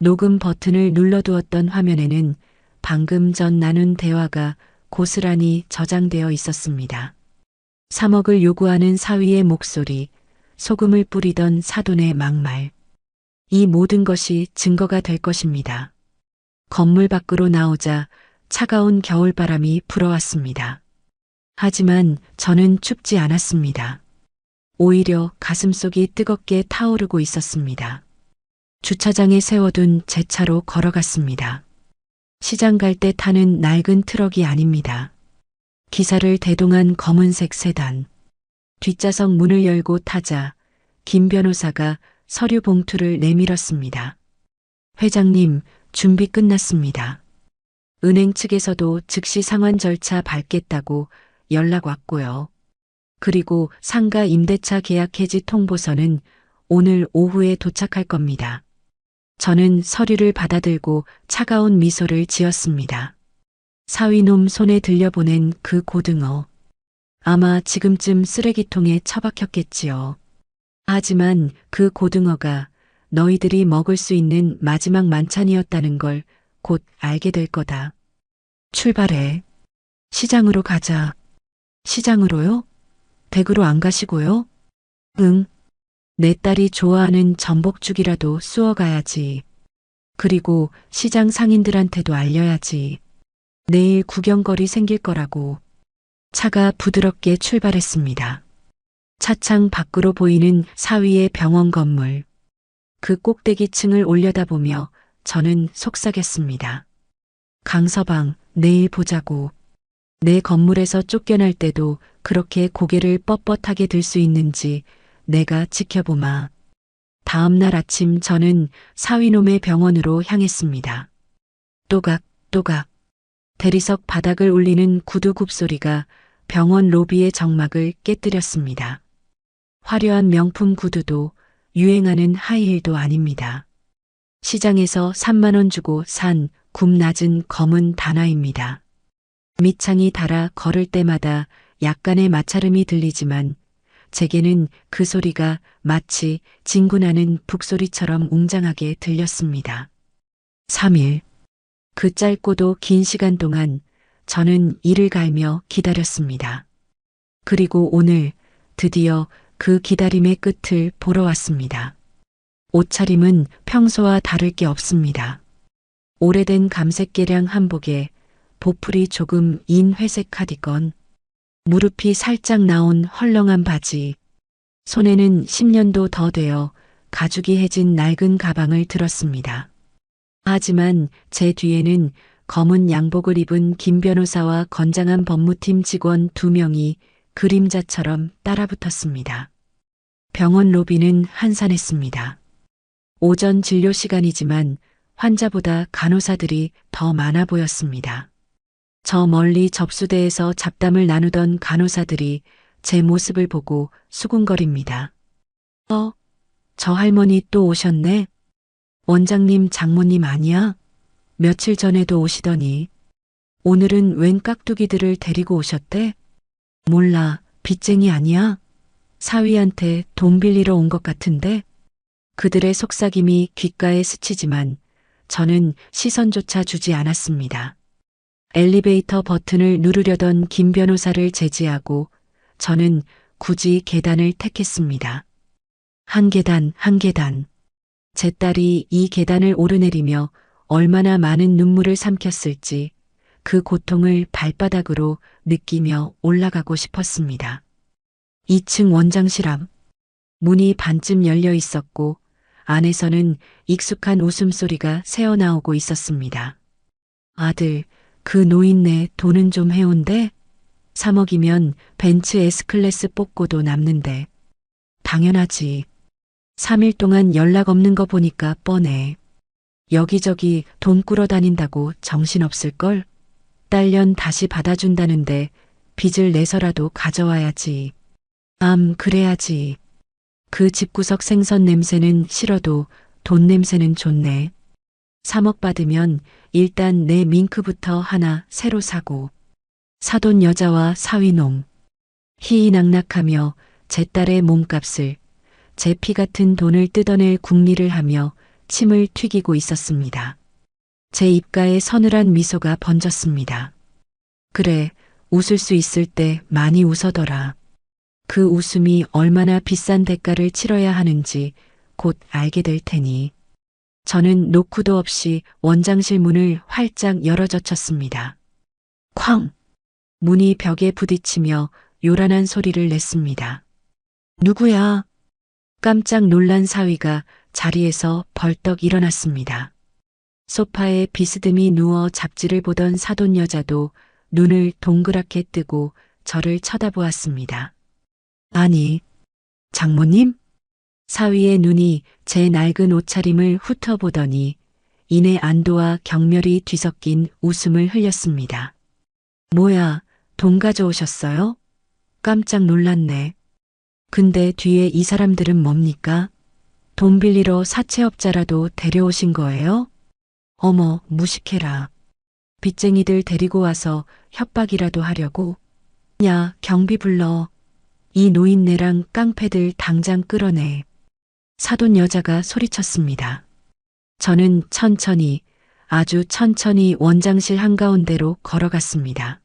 녹음 버튼을 눌러두었던 화면에는 방금 전 나눈 대화가 고스란히 저장되어 있었습니다. 3억을 요구하는 사위의 목소리, 소금을 뿌리던 사돈의 막말. 이 모든 것이 증거가 될 것입니다. 건물 밖으로 나오자 차가운 겨울바람이 불어왔습니다. 하지만 저는 춥지 않았습니다. 오히려 가슴속이 뜨겁게 타오르고 있었습니다. 주차장에 세워둔 제 차로 걸어갔습니다. 시장 갈 때 타는 낡은 트럭이 아닙니다. 기사를 대동한 검은색 세단. 뒷좌석 문을 열고 타자 김 변호사가 서류 봉투를 내밀었습니다. 회장님, 준비 끝났습니다. 은행 측에서도 즉시 상환 절차 밟겠다고 연락 왔고요. 그리고 상가 임대차 계약 해지 통보서는 오늘 오후에 도착할 겁니다. 저는 서류를 받아들고 차가운 미소를 지었습니다. 사위놈 손에 들려보낸 그 고등어. 아마 지금쯤 쓰레기통에 처박혔겠지요. 하지만 그 고등어가 너희들이 먹을 수 있는 마지막 만찬이었다는 걸 곧 알게 될 거다. 출발해. 시장으로 가자. 시장으로요? 댁으로 안 가시고요? 응. 내 딸이 좋아하는 전복죽이라도 쑤어가야지. 그리고 시장 상인들한테도 알려야지. 내일 구경거리 생길 거라고. 차가 부드럽게 출발했습니다. 차창 밖으로 보이는 사위의 병원 건물. 그 꼭대기층을 올려다보며 저는 속삭였습니다. 강서방, 내일 보자고. 내 건물에서 쫓겨날 때도 그렇게 고개를 뻣뻣하게 들 수 있는지 내가 지켜보마. 다음 날 아침 저는 사위놈의 병원으로 향했습니다. 또각, 또각. 대리석 바닥을 울리는 구두 굽소리가 병원 로비의 정막을 깨뜨렸습니다. 화려한 명품 구두도 유행하는 하이힐도 아닙니다. 시장에서 3만 원 주고 산 굽 낮은 검은 단화입니다. 밑창이 달아 걸을 때마다 약간의 마찰음이 들리지만 제게는 그 소리가 마치 진군하는 북소리처럼 웅장하게 들렸습니다. 3일. 그 짧고도 긴 시간 동안 저는 이를 갈며 기다렸습니다. 그리고 오늘 드디어 그 기다림의 끝을 보러 왔습니다. 옷차림은 평소와 다를 게 없습니다. 오래된 감색 개량 한복에 보풀이 조금 인 회색 카디건, 무릎이 살짝 나온 헐렁한 바지, 손에는 10년도 더 되어 가죽이 해진 낡은 가방을 들었습니다. 하지만 제 뒤에는 검은 양복을 입은 김 변호사와 건장한 법무팀 직원 2명이 그림자처럼 따라붙었습니다. 병원 로비는 한산했습니다. 오전 진료 시간이지만 환자보다 간호사들이 더 많아 보였습니다. 저 멀리 접수대에서 잡담을 나누던 간호사들이 제 모습을 보고 수군거립니다. 저 할머니 또 오셨네? 원장님, 장모님 아니야? 며칠 전에도 오시더니 오늘은 웬 깍두기들을 데리고 오셨대? 몰라, 빚쟁이 아니야? 사위한테 돈 빌리러 온 것 같은데? 그들의 속삭임이 귓가에 스치지만 저는 시선조차 주지 않았습니다. 엘리베이터 버튼을 누르려던 김 변호사를 제지하고 저는 굳이 계단을 택했습니다. 한 계단, 한 계단. 제 딸이 이 계단을 오르내리며 얼마나 많은 눈물을 삼켰을지 그 고통을 발바닥으로 느끼며 올라가고 싶었습니다. 2층 원장실 앞. 문이 반쯤 열려 있었고 안에서는 익숙한 웃음소리가 새어나오고 있었습니다. 아들, 그 노인네 돈은 좀 해온대? 3억이면 벤츠 S클래스 뽑고도 남는데. 당연하지. 3일 동안 연락 없는 거 보니까 뻔해. 여기저기 돈 꾸러 다닌다고 정신없을걸? 딸년 다시 받아준다는데 빚을 내서라도 가져와야지. 그래야지. 그 집구석 생선 냄새는 싫어도 돈 냄새는 좋네. 3억 받으면 일단 내 밍크부터 하나 새로 사고. 사돈 여자와 사위놈. 희희낙낙하며 제 딸의 몸값을 제 피 같은 돈을 뜯어낼 궁리를 하며 침을 튀기고 있었습니다. 제 입가에 서늘한 미소가 번졌습니다. 그래, 웃을 수 있을 때 많이 웃어더라. 그 웃음이 얼마나 비싼 대가를 치러야 하는지 곧 알게 될 테니. 저는 노크도 없이 원장실 문을 활짝 열어젖혔습니다. 쾅! 문이 벽에 부딪히며 요란한 소리를 냈습니다. 누구야? 깜짝 놀란 사위가 자리에서 벌떡 일어났습니다. 소파에 비스듬히 누워 잡지를 보던 사돈 여자도 눈을 동그랗게 뜨고 저를 쳐다보았습니다. 아니, 장모님? 사위의 눈이 제 낡은 옷차림을 훑어보더니 이내 안도와 경멸이 뒤섞인 웃음을 흘렸습니다. 뭐야, 돈 가져오셨어요? 깜짝 놀랐네. 근데 뒤에 이 사람들은 뭡니까? 돈 빌리러 사채업자라도 데려오신 거예요? 어머, 무식해라. 빚쟁이들 데리고 와서 협박이라도 하려고? 야, 경비 불러. 이 노인네랑 깡패들 당장 끌어내. 사돈 여자가 소리쳤습니다. 저는 천천히, 아주 천천히 원장실 한가운데로 걸어갔습니다.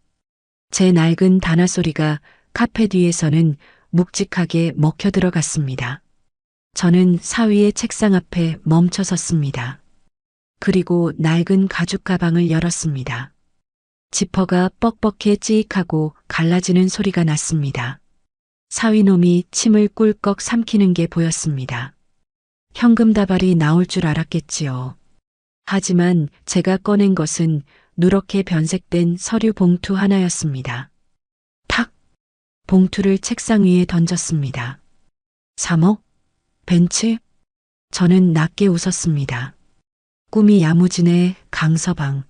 제 낡은 단화 소리가 카페 뒤에서는 묵직하게 먹혀 들어갔습니다. 저는 사위의 책상 앞에 멈춰 섰습니다. 그리고 낡은 가죽 가방을 열었습니다. 지퍼가 뻑뻑해 찌익하고 갈라지는 소리가 났습니다. 사위놈이 침을 꿀꺽 삼키는 게 보였습니다. 현금 다발이 나올 줄 알았겠지요. 하지만 제가 꺼낸 것은 누렇게 변색된 서류 봉투 하나였습니다. 탁! 봉투를 책상 위에 던졌습니다. 3억? 벤츠? 저는 낮게 웃었습니다. 꿈이 야무지네, 강서방.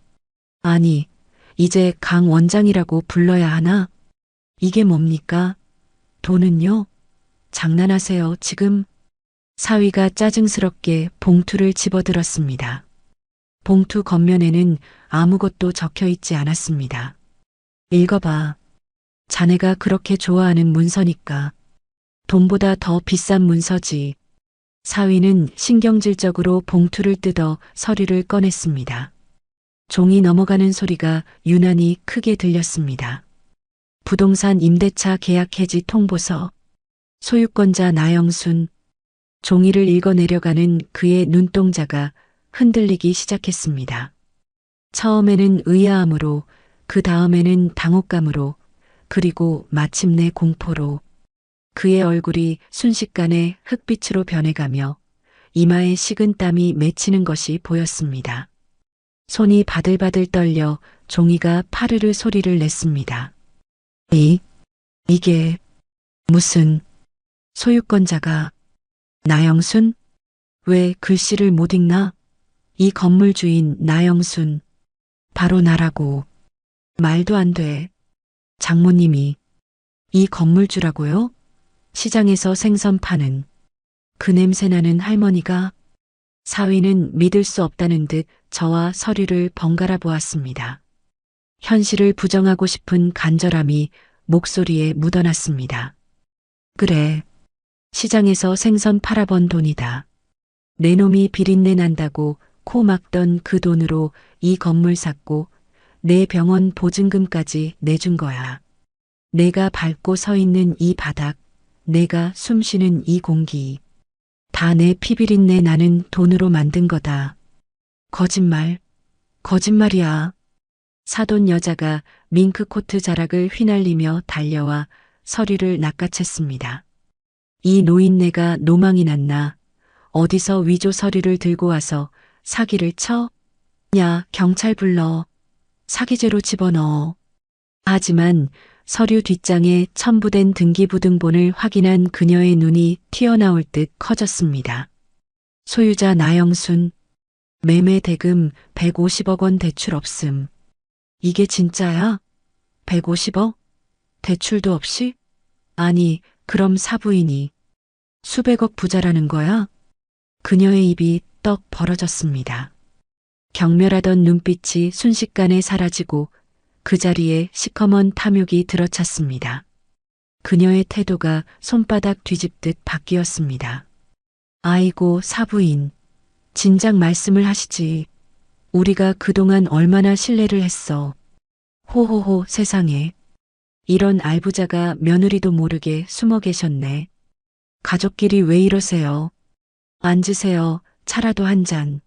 아니, 이제 강 원장이라고 불러야 하나? 이게 뭡니까? 돈은요? 장난하세요, 지금? 사위가 짜증스럽게 봉투를 집어들었습니다. 봉투 겉면에는 아무것도 적혀 있지 않았습니다. 읽어봐. 자네가 그렇게 좋아하는 문서니까. 돈보다 더 비싼 문서지. 사위는 신경질적으로 봉투를 뜯어 서류를 꺼냈습니다. 종이 넘어가는 소리가 유난히 크게 들렸습니다. 부동산 임대차 계약 해지 통보서. 소유권자 나영순. 종이를 읽어내려가는 그의 눈동자가 흔들리기 시작했습니다. 처음에는 의아함으로, 그 다음에는 당혹감으로, 그리고 마침내 공포로 그의 얼굴이 순식간에 흑빛으로 변해가며 이마에 식은 땀이 맺히는 것이 보였습니다. 손이 바들바들 떨려 종이가 파르르 소리를 냈습니다. 이게 무슨 소유권자가 나영순? 왜 글씨를 못 읽나? 이 건물 주인 나영순. 바로 나라고. 말도 안 돼. 장모님이 이 건물주라고요? 시장에서 생선 파는 그 냄새나는 할머니가. 사위는 믿을 수 없다는 듯 저와 서류를 번갈아 보았습니다. 현실을 부정하고 싶은 간절함이 목소리에 묻어났습니다. 그래. 시장에서 생선 팔아번 돈이다. 내 놈이 비린내 난다고 코 막던 그 돈으로 이 건물 샀고 내 병원 보증금까지 내준 거야. 내가 밟고 서 있는 이 바닥, 내가 숨쉬는 이 공기, 다 내 피비린내 나는 돈으로 만든 거다. 거짓말, 거짓말이야. 사돈 여자가 밍크코트 자락을 휘날리며 달려와 서류를 낚아챘습니다. 이 노인네가 노망이 났나? 어디서 위조 서류를 들고 와서 사기를 쳐? 야, 경찰 불러. 사기죄로 집어넣어. 하지만 서류 뒷장에 첨부된 등기부등본을 확인한 그녀의 눈이 튀어나올 듯 커졌습니다. 소유자 나영순. 매매 대금 150억 원 대출 없음. 이게 진짜야? 150억? 대출도 없이? 아니, 그럼 사부인이 수백억 부자라는 거야? 그녀의 입이 떡 벌어졌습니다. 경멸하던 눈빛이 순식간에 사라지고 그 자리에 시커먼 탐욕이 들어찼습니다. 그녀의 태도가 손바닥 뒤집듯 바뀌었습니다. 아이고, 사부인. 진작 말씀을 하시지. 우리가 그동안 얼마나 신뢰를 했어. 호호호, 세상에. 이런 알부자가 며느리도 모르게 숨어 계셨네. 가족끼리 왜 이러세요? 앉으세요. 차라도 한 잔.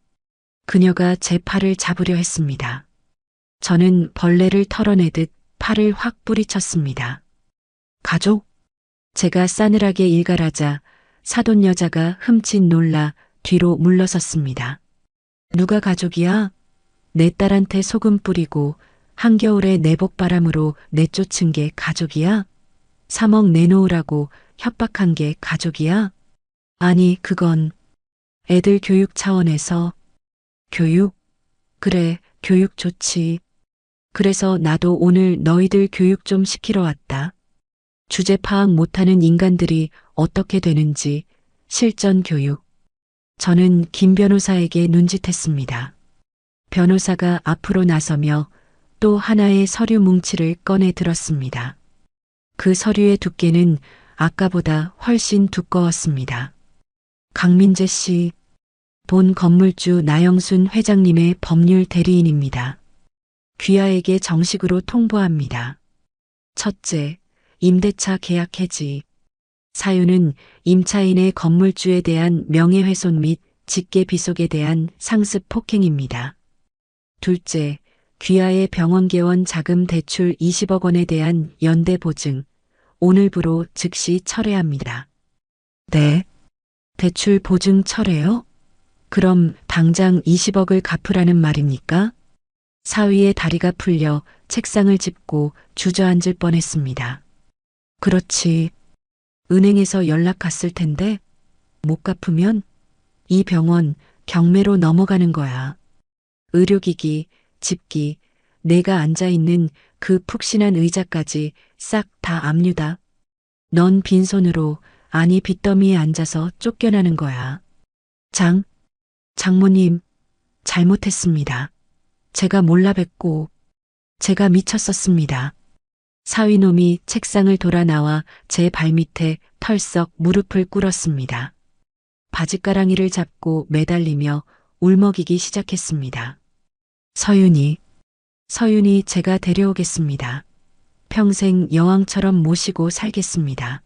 그녀가 제 팔을 잡으려 했습니다. 저는 벌레를 털어내듯 팔을 확 뿌리쳤습니다. 가족? 제가 싸늘하게 일갈하자 사돈 여자가 흠칫 놀라 뒤로 물러섰습니다. 누가 가족이야? 내 딸한테 소금 뿌리고 한겨울에 내복바람으로 내쫓은 게 가족이야? 3억 내놓으라고 협박한 게 가족이야? 아니, 그건 애들 교육 차원에서. 교육? 그래, 교육 좋지. 그래서 나도 오늘 너희들 교육 좀 시키러 왔다. 주제 파악 못하는 인간들이 어떻게 되는지 실전 교육. 저는 김 변호사에게 눈짓했습니다. 변호사가 앞으로 나서며 또 하나의 서류 뭉치를 꺼내 들었습니다. 그 서류의 두께는 아까보다 훨씬 두꺼웠습니다. 강민재 씨, 본 건물주 나영순 회장님의 법률 대리인입니다. 귀하에게 정식으로 통보합니다. 첫째, 임대차 계약 해지. 사유는 임차인의 건물주에 대한 명예훼손 및 직계비속에 대한 상습 폭행입니다. 둘째, 귀하의 병원 개원 자금 대출 20억 원에 대한 연대 보증, 오늘부로 즉시 철회합니다. 네. 대출 보증 철회요? 그럼 당장 20억을 갚으라는 말입니까? 사위의 다리가 풀려 책상을 짚고 주저앉을 뻔했습니다. 그렇지. 은행에서 연락 갔을 텐데 못 갚으면 이 병원 경매로 넘어가는 거야. 의료기기, 집기, 내가 앉아있는 그 푹신한 의자까지 싹 다 압류다. 넌 빈손으로, 아니 빚더미에 앉아서 쫓겨나는 거야. 장모님, 잘못했습니다. 제가 몰라 뵙고, 제가 미쳤었습니다. 사위놈이 책상을 돌아 나와 제 발밑에 털썩 무릎을 꿇었습니다. 바짓가랑이를 잡고 매달리며 울먹이기 시작했습니다. 서윤이 제가 데려오겠습니다. 평생 여왕처럼 모시고 살겠습니다.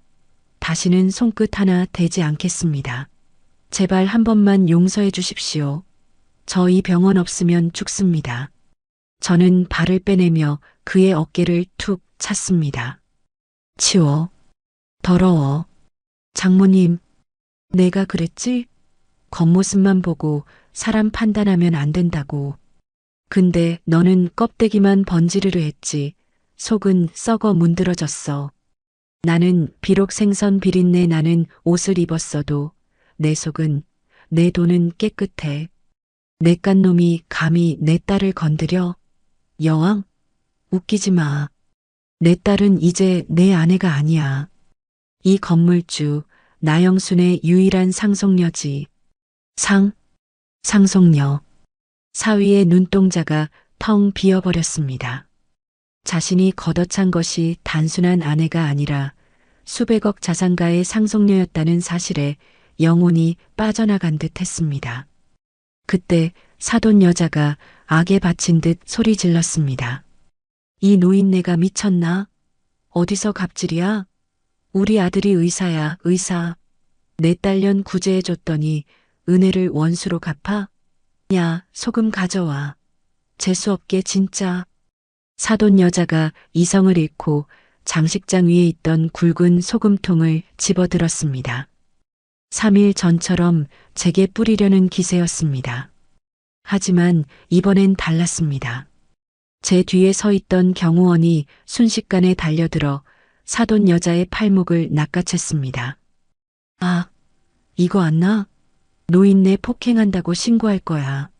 다시는 손끝 하나 대지 않겠습니다. 제발 한 번만 용서해 주십시오. 저 이 병원 없으면 죽습니다. 저는 발을 빼내며 그의 어깨를 툭 찼습니다. 치워. 더러워. 장모님, 내가 그랬지? 겉모습만 보고 사람 판단하면 안 된다고. 근데 너는 껍데기만 번지르르 했지. 속은 썩어 문드러졌어. 나는 비록 생선 비린내 나는 옷을 입었어도 내 속은, 내 돈은 깨끗해. 내깟 놈이 감히 내 딸을 건드려? 여왕? 웃기지 마. 내 딸은 이제 내 아내가 아니야. 이 건물주 나영순의 유일한 상속녀지. 상속녀. 사위의 눈동자가 텅 비어버렸습니다. 자신이 걷어찬 것이 단순한 아내가 아니라 수백억 자산가의 상속녀였다는 사실에 영혼이 빠져나간 듯 했습니다. 그때 사돈 여자가 악에 바친 듯 소리 질렀습니다. 이 노인네가 미쳤나? 어디서 갑질이야? 우리 아들이 의사야, 의사. 내 딸년 구제해줬더니 은혜를 원수로 갚아? 야, 소금 가져와. 재수없게 진짜. 사돈 여자가 이성을 잃고 장식장 위에 있던 굵은 소금통을 집어들었습니다. 3일 전처럼 제게 뿌리려는 기세였습니다. 하지만 이번엔 달랐습니다. 제 뒤에 서 있던 경호원이 순식간에 달려들어 사돈 여자의 팔목을 낚아챘습니다. 아, 이거 안 나? 노인네 폭행한다고 신고할 거야.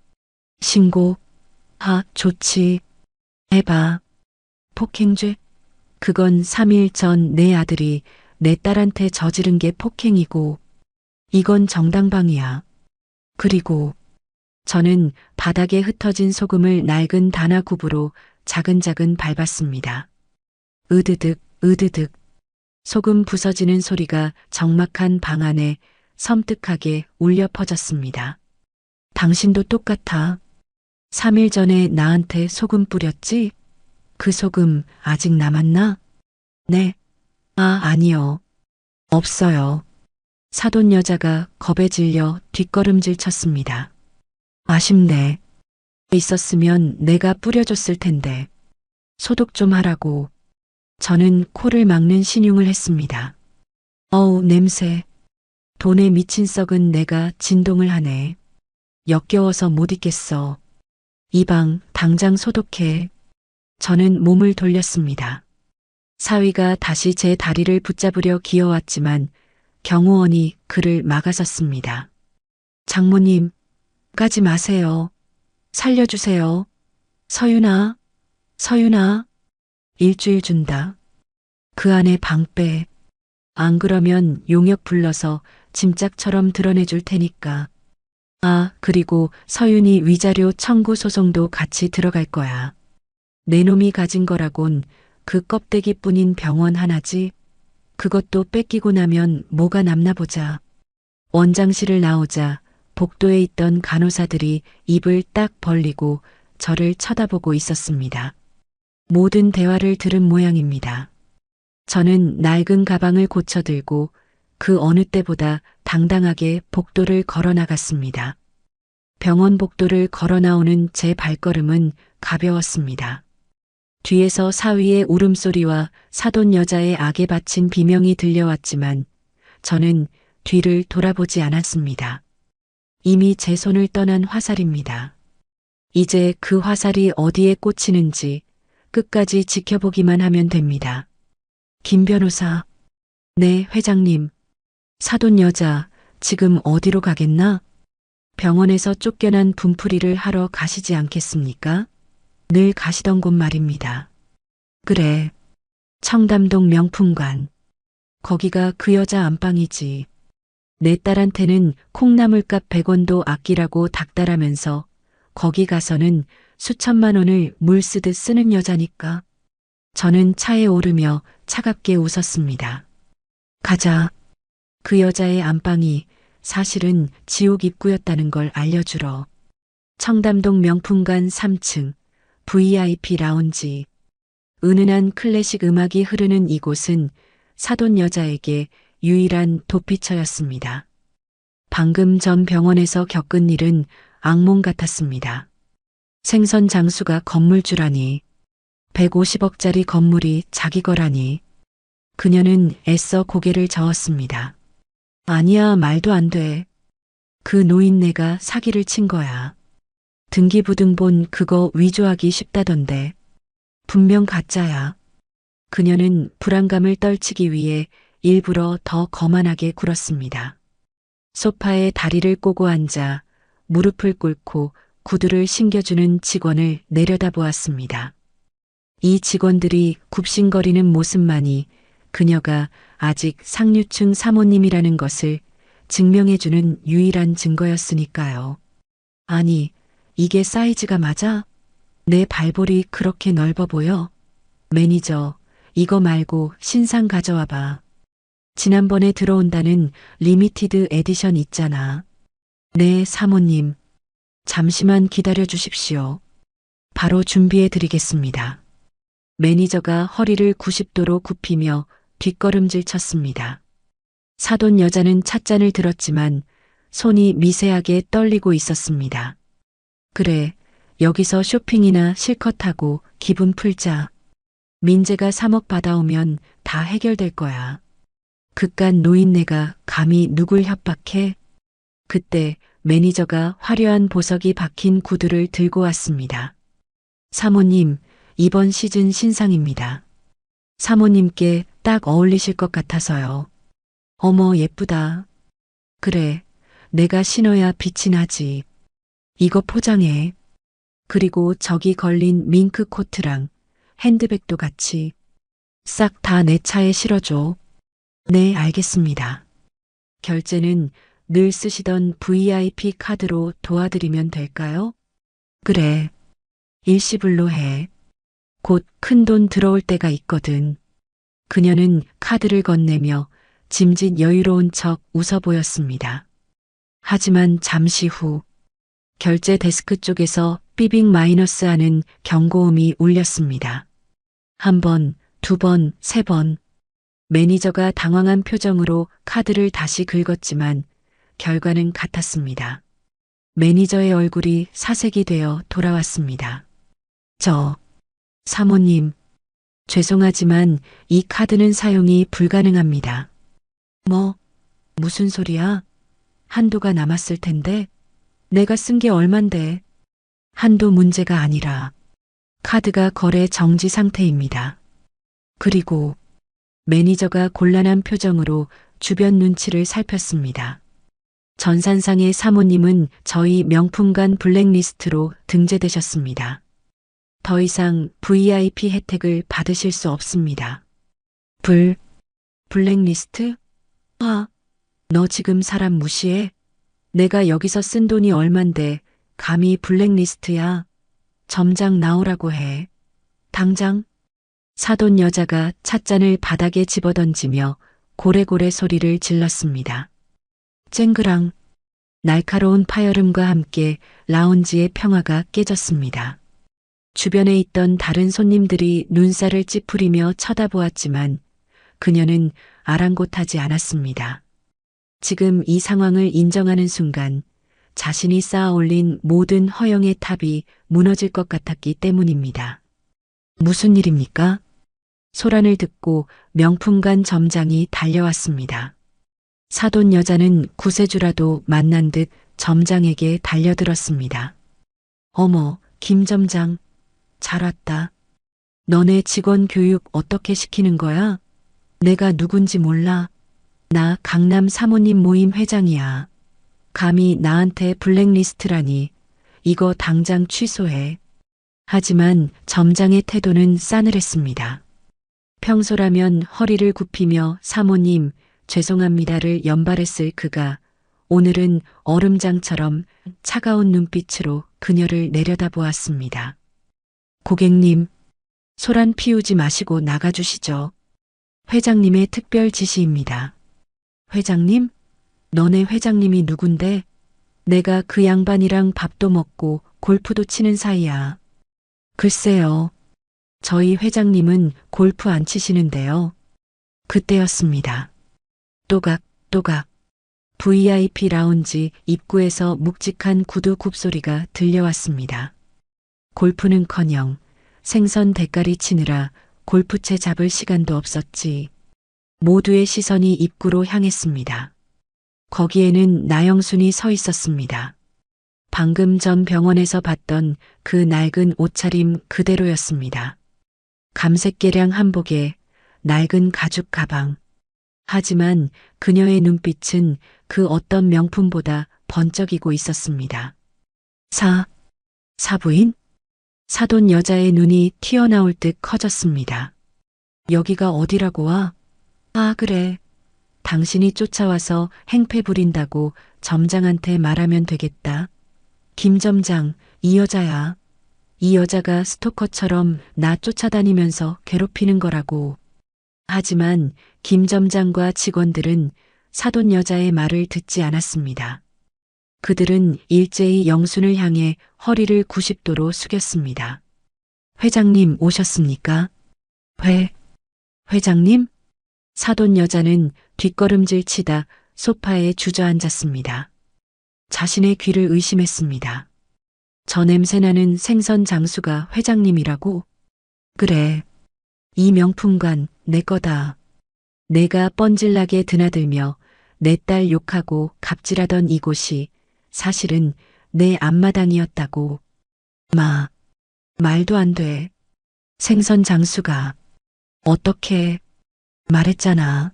신고? 좋지. 해봐. 폭행죄? 그건 3일 전 내 아들이 내 딸한테 저지른 게 폭행이고, 이건 정당방위야. 그리고 저는 바닥에 흩어진 소금을 낡은 단화굽으로 자근자근 밟았습니다. 으드득, 으드득. 소금 부서지는 소리가 적막한 방 안에 섬뜩하게 울려 퍼졌습니다. 당신도 똑같아. 3일 전에 나한테 소금 뿌렸지? 그 소금 아직 남았나? 네. 아니요. 없어요. 사돈 여자가 겁에 질려 뒷걸음질 쳤습니다. 아쉽네. 있었으면 내가 뿌려줬을 텐데. 소독 좀 하라고. 저는 코를 막는 신용을 했습니다. 어우, 냄새. 돈에 미친 썩은 내가 진동을 하네. 역겨워서 못 있겠어. 이 방 당장 소독해. 저는 몸을 돌렸습니다. 사위가 다시 제 다리를 붙잡으려 기어왔지만 경호원이 그를 막아섰습니다. 장모님, 가지 마세요. 살려주세요. 서윤아, 일주일 준다. 그 안에 방 빼. 안 그러면 용역 불러서 짐짝처럼 드러내줄 테니까. 그리고 서윤이 위자료 청구 소송도 같이 들어갈 거야. 내 놈이 가진 거라곤 그 껍데기뿐인 병원 하나지. 그것도 뺏기고 나면 뭐가 남나 보자. 원장실을 나오자 복도에 있던 간호사들이 입을 딱 벌리고 저를 쳐다보고 있었습니다. 모든 대화를 들은 모양입니다. 저는 낡은 가방을 고쳐들고 그 어느 때보다 당당하게 복도를 걸어 나갔습니다. 병원 복도를 걸어 나오는 제 발걸음은 가벼웠습니다. 뒤에서 사위의 울음소리와 사돈 여자의 악에 바친 비명이 들려왔지만 저는 뒤를 돌아보지 않았습니다. 이미 제 손을 떠난 화살입니다. 이제 그 화살이 어디에 꽂히는지 끝까지 지켜보기만 하면 됩니다. 김 변호사. 네, 회장님. 사돈 여자 지금 어디로 가겠나? 병원에서 쫓겨난 분풀이를 하러 가시지 않겠습니까? 늘 가시던 곳 말입니다. 그래, 청담동 명품관. 거기가 그 여자 안방이지. 내 딸한테는 콩나물값 100원도 아끼라고 닥달하면서 거기 가서는 수천만 원을 물 쓰듯 쓰는 여자니까. 저는 차에 오르며 차갑게 웃었습니다. 가자. 그 여자의 안방이 사실은 지옥 입구였다는 걸 알려주러. 청담동 명품관 3층 VIP 라운지. 은은한 클래식 음악이 흐르는 이곳은 사돈 여자에게 유일한 도피처였습니다. 방금 전 병원에서 겪은 일은 악몽 같았습니다. 생선 장수가 건물주라니, 150억짜리 건물이 자기 거라니. 그녀는 애써 고개를 저었습니다. 아니야, 말도 안 돼. 그 노인네가 사기를 친 거야. 등기부등본 그거 위조하기 쉽다던데. 분명 가짜야. 그녀는 불안감을 떨치기 위해 일부러 더 거만하게 굴었습니다. 소파에 다리를 꼬고 앉아 무릎을 꿇고 구두를 신겨주는 직원을 내려다보았습니다. 이 직원들이 굽신거리는 모습만이 그녀가 아직 상류층 사모님이라는 것을 증명해주는 유일한 증거였으니까요. 아니, 이게 사이즈가 맞아? 내 발볼이 그렇게 넓어 보여? 매니저, 이거 말고 신상 가져와 봐. 지난번에 들어온다는 리미티드 에디션 있잖아. 네, 사모님. 잠시만 기다려 주십시오. 바로 준비해 드리겠습니다. 매니저가 허리를 90도로 굽히며 뒷걸음질 쳤습니다. 사돈 여자는 찻잔을 들었지만 손이 미세하게 떨리고 있었습니다. 그래, 여기서 쇼핑이나 실컷 하고 기분 풀자. 민재가 3억 받아오면 다 해결될 거야. 그깟 노인네가 감히 누굴 협박해? 그때 매니저가 화려한 보석이 박힌 구두를 들고 왔습니다. 사모님, 이번 시즌 신상입니다. 사모님께 딱 어울리실 것 같아서요. 어머, 예쁘다. 그래, 내가 신어야 빛이 나지. 이거 포장해. 그리고 저기 걸린 밍크 코트랑 핸드백도 같이 싹 다 내 차에 실어줘. 네, 알겠습니다. 결제는 늘 쓰시던 VIP 카드로 도와드리면 될까요? 그래. 일시불로 해. 곧 큰돈 들어올 때가 있거든. 그녀는 카드를 건네며 짐짓 여유로운 척 웃어 보였습니다. 하지만 잠시 후 결제 데스크 쪽에서 삐빅 마이너스 하는 경고음이 울렸습니다. 한 번, 두 번, 세 번. 매니저가 당황한 표정으로 카드를 다시 긁었지만 결과는 같았습니다. 매니저의 얼굴이 사색이 되어 돌아왔습니다. 사모님, 죄송하지만 이 카드는 사용이 불가능합니다. 무슨 소리야? 한도가 남았을 텐데. 내가 쓴 게 얼만데. 한도 문제가 아니라 카드가 거래 정지 상태입니다. 그리고 매니저가 곤란한 표정으로 주변 눈치를 살폈습니다. 전산상의 사모님은 저희 명품관 블랙리스트로 등재되셨습니다. 더 이상 VIP 혜택을 받으실 수 없습니다. 블랙리스트? 너 지금 사람 무시해? 내가 여기서 쓴 돈이 얼만데 감히 블랙리스트야? 점장 나오라고 해. 당장. 사돈 여자가 찻잔을 바닥에 집어던지며 고래고래 소리를 질렀습니다. 쨍그랑. 날카로운 파열음과 함께 라운지의 평화가 깨졌습니다. 주변에 있던 다른 손님들이 눈살을 찌푸리며 쳐다보았지만 그녀는 아랑곳하지 않았습니다. 지금 이 상황을 인정하는 순간 자신이 쌓아 올린 모든 허영의 탑이 무너질 것 같았기 때문입니다. 무슨 일입니까? 소란을 듣고 명품관 점장이 달려왔습니다. 사돈 여자는 구세주라도 만난 듯 점장에게 달려들었습니다. 어머, 김 점장. 잘 왔다. 너네 직원 교육 어떻게 시키는 거야? 내가 누군지 몰라. 나 강남 사모님 모임 회장이야. 감히 나한테 블랙리스트라니. 이거 당장 취소해. 하지만 점장의 태도는 싸늘했습니다. 평소라면 허리를 굽히며 사모님, 죄송합니다를 연발했을 그가 오늘은 얼음장처럼 차가운 눈빛으로 그녀를 내려다보았습니다. 고객님, 소란 피우지 마시고 나가주시죠. 회장님의 특별 지시입니다. 회장님? 너네 회장님이 누군데? 내가 그 양반이랑 밥도 먹고 골프도 치는 사이야. 글쎄요. 저희 회장님은 골프 안 치시는데요. 그때였습니다. 또각, 또각. VIP 라운지 입구에서 묵직한 구두 굽소리가 들려왔습니다. 골프는커녕 생선 대가리 치느라 골프채 잡을 시간도 없었지. 모두의 시선이 입구로 향했습니다. 거기에는 나영순이 서 있었습니다. 방금 전 병원에서 봤던 그 낡은 옷차림 그대로였습니다. 감색 계량 한복에 낡은 가죽 가방. 하지만 그녀의 눈빛은 그 어떤 명품보다 번쩍이고 있었습니다. 사부인? 사돈 여자의 눈이 튀어나올 듯 커졌습니다. 여기가 어디라고 와? 아, 그래. 당신이 쫓아와서 행패 부린다고 점장한테 말하면 되겠다. 김 점장, 이 여자야. 이 여자가 스토커처럼 나 쫓아다니면서 괴롭히는 거라고. 하지만 김 점장과 직원들은 사돈 여자의 말을 듣지 않았습니다. 그들은 일제히 영순을 향해 허리를 90도로 숙였습니다. 회장님 오셨습니까? 회장님? 사돈 여자는 뒷걸음질 치다 소파에 주저앉았습니다. 자신의 귀를 의심했습니다. 저 냄새나는 생선 장수가 회장님이라고? 그래. 이 명품관 내 거다. 내가 뻔질나게 드나들며 내 딸 욕하고 갑질하던 이곳이 사실은 내 앞마당이었다고. 말도 안 돼. 생선 장수가. 어떻게 말했잖아.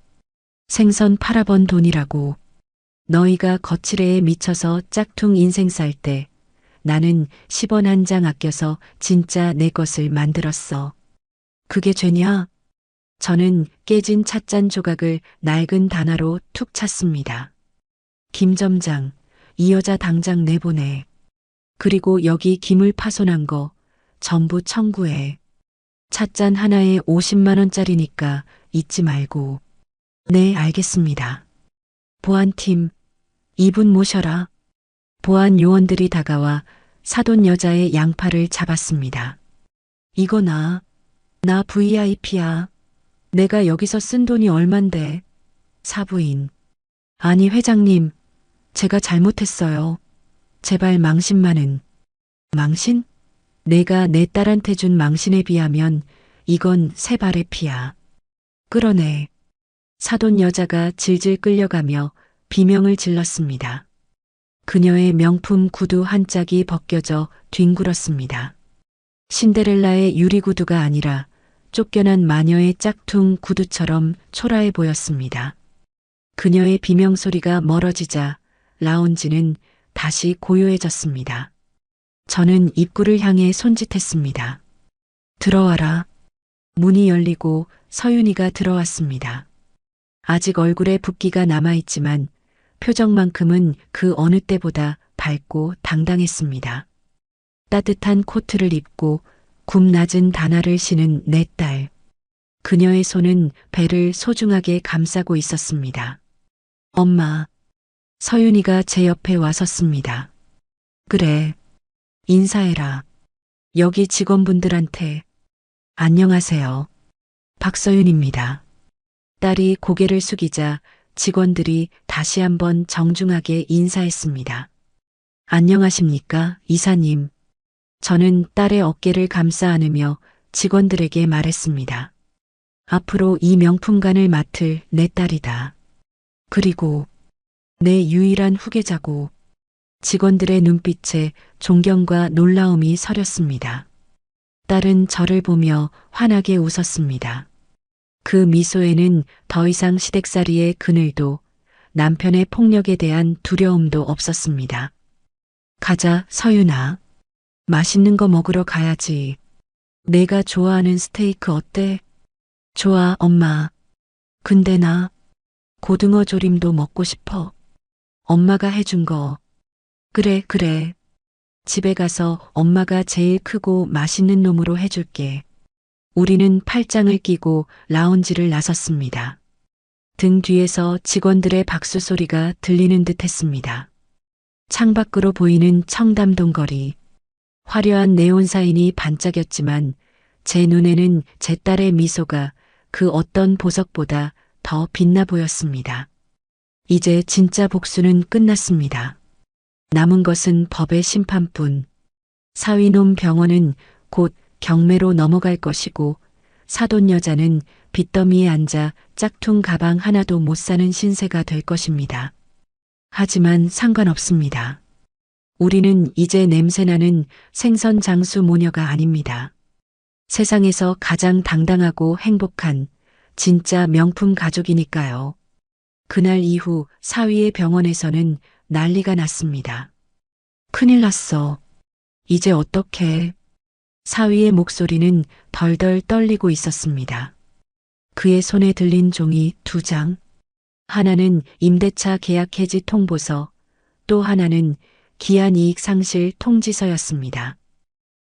생선 팔아번 돈이라고. 너희가 거칠애에 미쳐서 짝퉁 인생 살 때 나는 10원 한 장 아껴서 진짜 내 것을 만들었어. 그게 죄냐? 저는 깨진 찻잔 조각을 낡은 단화로 툭 찼습니다. 김 점장, 이 여자 당장 내보내. 그리고 여기 기물 파손한 거 전부 청구해. 찻잔 하나에 50만 원짜리니까 잊지 말고. 네, 알겠습니다. 보안팀, 이분 모셔라. 보안 요원들이 다가와 사돈 여자의 양팔을 잡았습니다. 이거 나 VIP야. 내가 여기서 쓴 돈이 얼만데. 사부인. 아니 회장님, 제가 잘못했어요. 제발 망신만은. 망신? 내가 내 딸한테 준 망신에 비하면 이건 새 발의 피야. 끌어내. 사돈 여자가 질질 끌려가며 비명을 질렀습니다. 그녀의 명품 구두 한 짝이 벗겨져 뒹굴었습니다. 신데렐라의 유리구두가 아니라 쫓겨난 마녀의 짝퉁 구두처럼 초라해 보였습니다. 그녀의 비명소리가 멀어지자 라운지는 다시 고요해졌습니다. 저는 입구를 향해 손짓했습니다. 들어와라. 문이 열리고 서윤이가 들어왔습니다. 아직 얼굴에 붓기가 남아있지만 표정만큼은 그 어느 때보다 밝고 당당했습니다. 따뜻한 코트를 입고 굽 낮은 단화를 신은 내 딸. 그녀의 손은 배를 소중하게 감싸고 있었습니다. 엄마. 서윤이가 제 옆에 와섰습니다. 그래. 인사해라. 여기 직원분들한테. 안녕하세요. 박서윤입니다. 딸이 고개를 숙이자 직원들이 다시 한번 정중하게 인사했습니다. 안녕하십니까, 이사님. 저는 딸의 어깨를 감싸 안으며 직원들에게 말했습니다. 앞으로 이 명품관을 맡을 내 딸이다. 그리고 내 유일한 후계자고. 직원들의 눈빛에 존경과 놀라움이 서렸습니다. 딸은 저를 보며 환하게 웃었습니다. 그 미소에는 더 이상 시댁살이의 그늘도 남편의 폭력에 대한 두려움도 없었습니다. 가자, 서윤아. 맛있는 거 먹으러 가야지. 내가 좋아하는 스테이크 어때? 좋아, 엄마. 근데 나 고등어 조림도 먹고 싶어. 엄마가 해준 거. 그래, 그래. 집에 가서 엄마가 제일 크고 맛있는 놈으로 해줄게. 우리는 팔짱을 끼고 라운지를 나섰습니다. 등 뒤에서 직원들의 박수 소리가 들리는 듯 했습니다. 창밖으로 보이는 청담동 거리. 화려한 네온 사인이 반짝였지만 제 눈에는 제 딸의 미소가 그 어떤 보석보다 더 빛나 보였습니다. 이제 진짜 복수는 끝났습니다. 남은 것은 법의 심판뿐. 사위놈 병원은 곧 경매로 넘어갈 것이고 사돈 여자는 빚더미에 앉아 짝퉁 가방 하나도 못 사는 신세가 될 것입니다. 하지만 상관없습니다. 우리는 이제 냄새나는 생선 장수 모녀가 아닙니다. 세상에서 가장 당당하고 행복한 진짜 명품 가족이니까요. 그날 이후 사위의 병원에서는 난리가 났습니다. 큰일 났어. 이제 어떡해. 사위의 목소리는 덜덜 떨리고 있었습니다. 그의 손에 들린 종이 2장. 하나는 임대차 계약 해지 통보서, 또 하나는 기한 이익 상실 통지서였습니다.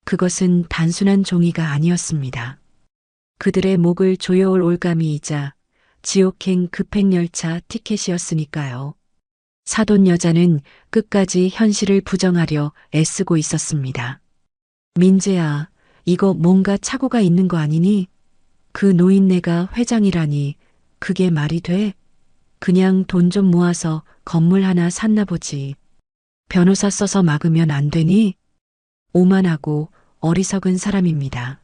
그것은 단순한 종이가 아니었습니다. 그들의 목을 조여올 올가미이자 지옥행 급행열차 티켓이었으니까요. 사돈 여자는 끝까지 현실을 부정하려 애쓰고 있었습니다. 민재야, 이거 뭔가 착오가 있는 거 아니니? 그 노인네가 회장이라니 그게 말이 돼? 그냥 돈 좀 모아서 건물 하나 샀나 보지. 변호사 써서 막으면 안 되니? 오만하고 어리석은 사람입니다.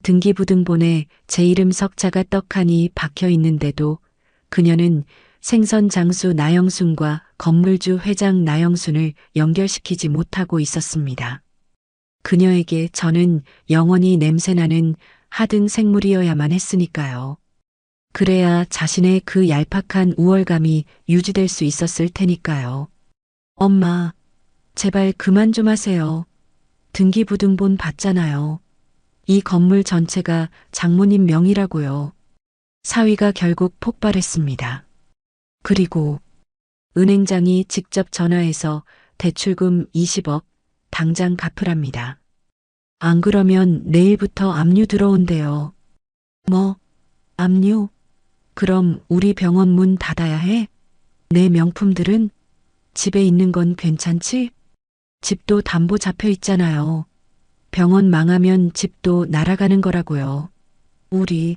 등기부등본에 제 이름 석자가 떡하니 박혀 있는데도 그녀는 생선 장수 나영순과 건물주 회장 나영순을 연결시키지 못하고 있었습니다. 그녀에게 저는 영원히 냄새나는 하등 생물이어야만 했으니까요. 그래야 자신의 그 얄팍한 우월감이 유지될 수 있었을 테니까요. 엄마, 제발 그만 좀 하세요. 등기부등본 봤잖아요. 이 건물 전체가 장모님 명의라고요. 사위가 결국 폭발했습니다. 그리고 은행장이 직접 전화해서 대출금 20억 당장 갚으랍니다. 안 그러면 내일부터 압류 들어온대요. 뭐, 압류? 그럼 우리 병원 문 닫아야 해? 내 명품들은? 집에 있는 건 괜찮지? 집도 담보 잡혀 있잖아요. 병원 망하면 집도 날아가는 거라고요. 우리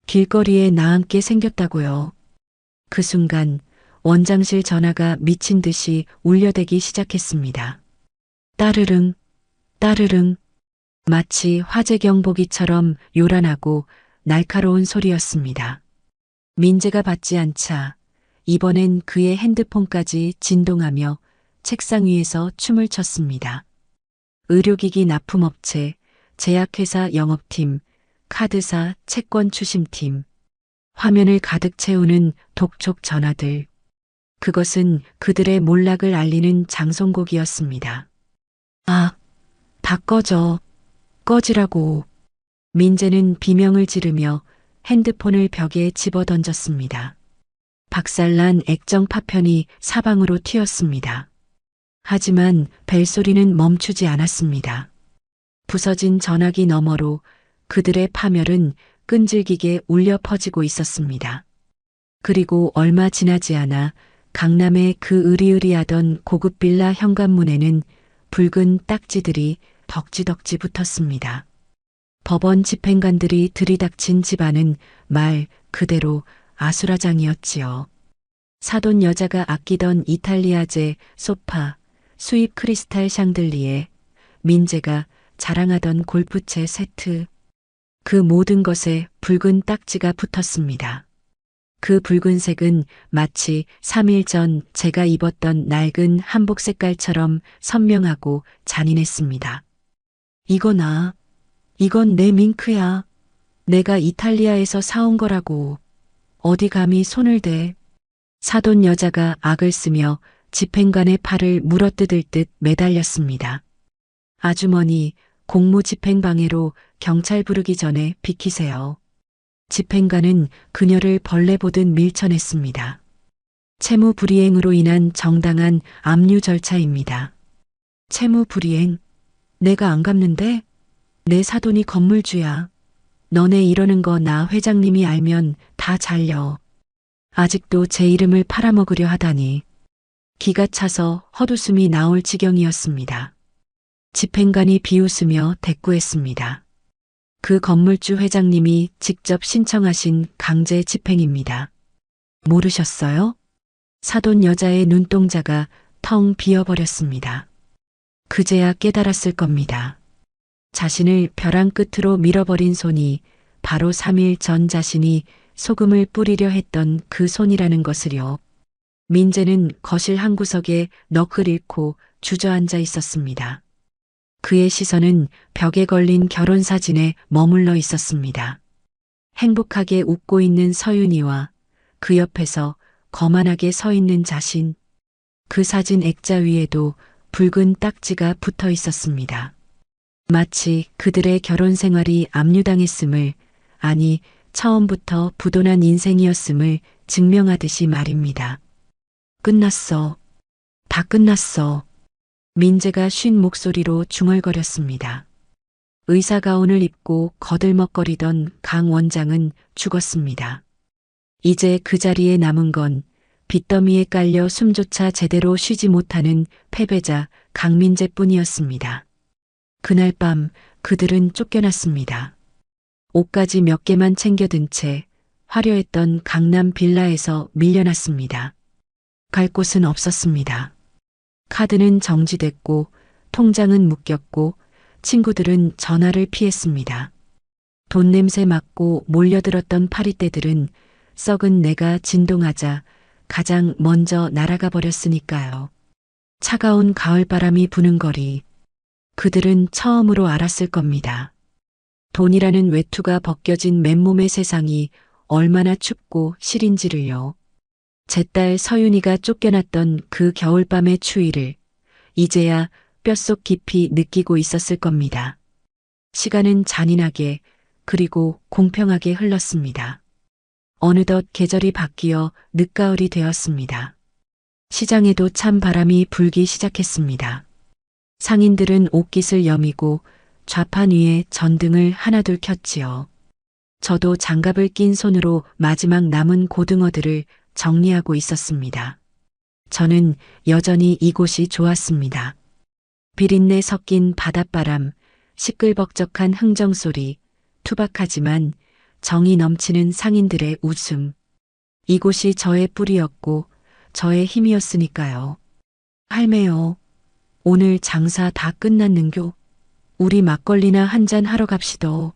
길거리에 나앉게 생겼다고요. 그 순간 원장실 전화가 미친 듯이 울려대기 시작했습니다. 따르릉, 따르릉. 마치 화재 경보기처럼 요란하고 날카로운 소리였습니다. 민재가 받지 않자 이번엔 그의 핸드폰까지 진동하며 책상 위에서 춤을 췄습니다. 의료기기 납품업체, 제약회사 영업팀, 카드사 채권 추심팀, 화면을 가득 채우는 독촉 전화들. 그것은 그들의 몰락을 알리는 장송곡이었습니다. 아, 다 꺼져. 꺼지라고. 민재는 비명을 지르며 핸드폰을 벽에 집어던졌습니다. 박살난 액정 파편이 사방으로 튀었습니다. 하지만 벨소리는 멈추지 않았습니다. 부서진 전화기 너머로 그들의 파멸은 끈질기게 울려 퍼지고 있었습니다. 그리고 얼마 지나지 않아 강남의 그 으리으리하던 고급 빌라 현관문에는 붉은 딱지들이 덕지덕지 붙었습니다. 법원 집행관들이 들이닥친 집안은 말 그대로 아수라장이었지요. 사돈 여자가 아끼던 이탈리아제 소파, 수입 크리스탈 샹들리에, 민재가 자랑하던 골프채 세트, 그 모든 것에 붉은 딱지가 붙었습니다. 그 붉은색은 마치 3일 전 제가 입었던 낡은 한복 색깔처럼 선명하고 잔인했습니다. 이건 내 밍크야. 내가 이탈리아에서 사온 거라고. 어디 감히 손을 대. 사돈 여자가 악을 쓰며 집행관의 팔을 물어뜯을 듯 매달렸습니다. 아주머니, 공무 집행방해로 경찰 부르기 전에 비키세요. 집행관은 그녀를 벌레 보듯 밀쳐냈습니다. 채무 불이행으로 인한 정당한 압류 절차입니다. 채무 불이행? 내가 안 갚는데? 내 사돈이 건물주야. 너네 이러는 거 나 회장님이 알면 다 잘려. 아직도 제 이름을 팔아먹으려 하다니. 기가 차서 헛웃음이 나올 지경이었습니다. 집행관이 비웃으며 대꾸했습니다. 그 건물주 회장님이 직접 신청하신 강제 집행입니다. 모르셨어요? 사돈 여자의 눈동자가 텅 비어버렸습니다. 그제야 깨달았을 겁니다. 자신을 벼랑 끝으로 밀어버린 손이 바로 3일 전 자신이 소금을 뿌리려 했던 그 손이라는 것을요. 민재는 거실 한 구석에 넋을 잃고 주저앉아 있었습니다. 그의 시선은 벽에 걸린 결혼사진에 머물러 있었습니다. 행복하게 웃고 있는 서윤이와 그 옆에서 거만하게 서 있는 자신. 그 사진 액자 위에도 붉은 딱지가 붙어 있었습니다. 마치 그들의 결혼 생활이 압류당했음을, 아니 처음부터 부도난 인생이었음을 증명하듯이 말입니다. 끝났어. 다 끝났어. 민재가 쉰 목소리로 중얼거렸습니다. 의사가운을 입고 거들먹거리던 강 원장은 죽었습니다. 이제 그 자리에 남은 건 빚더미에 깔려 숨조차 제대로 쉬지 못하는 패배자 강민재뿐이었습니다. 그날 밤 그들은 쫓겨났습니다. 옷까지 몇 개만 챙겨든 채 화려했던 강남 빌라에서 밀려났습니다. 갈 곳은 없었습니다. 카드는 정지됐고 통장은 묶였고 친구들은 전화를 피했습니다. 돈 냄새 맡고 몰려들었던 파리떼들은 썩은 내가 진동하자 가장 먼저 날아가 버렸으니까요. 차가운 가을바람이 부는 거리. 그들은 처음으로 알았을 겁니다. 돈이라는 외투가 벗겨진 맨몸의 세상이 얼마나 춥고 시린지를요. 제 딸 서윤이가 쫓겨났던 그 겨울밤의 추위를 이제야 뼛속 깊이 느끼고 있었을 겁니다. 시간은 잔인하게 그리고 공평하게 흘렀습니다. 어느덧 계절이 바뀌어 늦가을이 되었습니다. 시장에도 찬 바람이 불기 시작했습니다. 상인들은 옷깃을 여미고 좌판 위에 전등을 하나둘 켰지요. 저도 장갑을 낀 손으로 마지막 남은 고등어들을 정리하고 있었습니다. 저는 여전히 이곳이 좋았습니다. 비린내 섞인 바닷바람, 시끌벅적한 흥정소리, 투박하지만 정이 넘치는 상인들의 웃음. 이곳이 저의 뿌리였고 저의 힘이었으니까요. 할매요. 오늘 장사 다 끝났는교. 우리 막걸리나 한잔 하러 갑시도.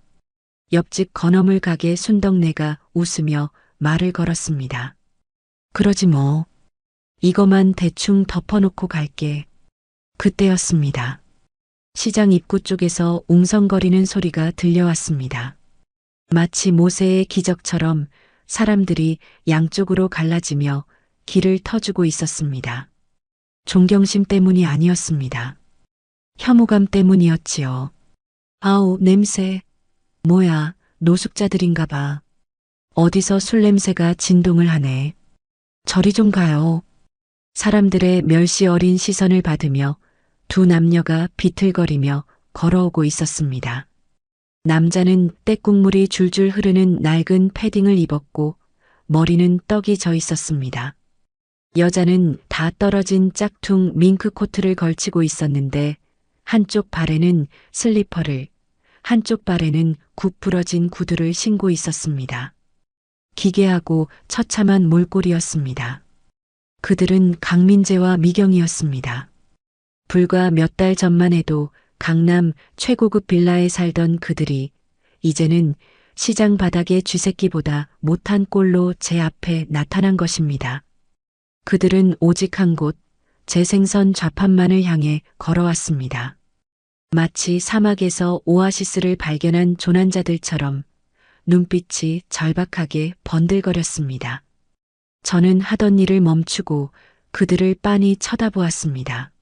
옆집 건어물 가게 순덕네가 웃으며 말을 걸었습니다. 그러지 뭐. 이거만 대충 덮어놓고 갈게. 그때였습니다. 시장 입구 쪽에서 웅성거리는 소리가 들려왔습니다. 마치 모세의 기적처럼 사람들이 양쪽으로 갈라지며 길을 터주고 있었습니다. 존경심 때문이 아니었습니다. 혐오감 때문이었지요. 아우, 냄새. 뭐야, 노숙자들인가 봐. 어디서 술 냄새가 진동을 하네. 저리 좀 가요. 사람들의 멸시 어린 시선을 받으며 두 남녀가 비틀거리며 걸어오고 있었습니다. 남자는 떼국물이 줄줄 흐르는 낡은 패딩을 입었고 머리는 떡이 져 있었습니다. 여자는 다 떨어진 짝퉁 밍크 코트를 걸치고 있었는데 한쪽 발에는 슬리퍼를, 한쪽 발에는 굽부러진 구두를 신고 있었습니다. 기괴하고 처참한 몰골이었습니다. 그들은 강민재와 미경이었습니다. 불과 몇 달 전만 해도 강남 최고급 빌라에 살던 그들이 이제는 시장 바닥의 쥐새끼보다 못한 꼴로 제 앞에 나타난 것입니다. 그들은 오직 한 곳, 제 생선 좌판만을 향해 걸어왔습니다. 마치 사막에서 오아시스를 발견한 조난자들처럼 눈빛이 절박하게 번들거렸습니다. 저는 하던 일을 멈추고 그들을 빤히 쳐다보았습니다.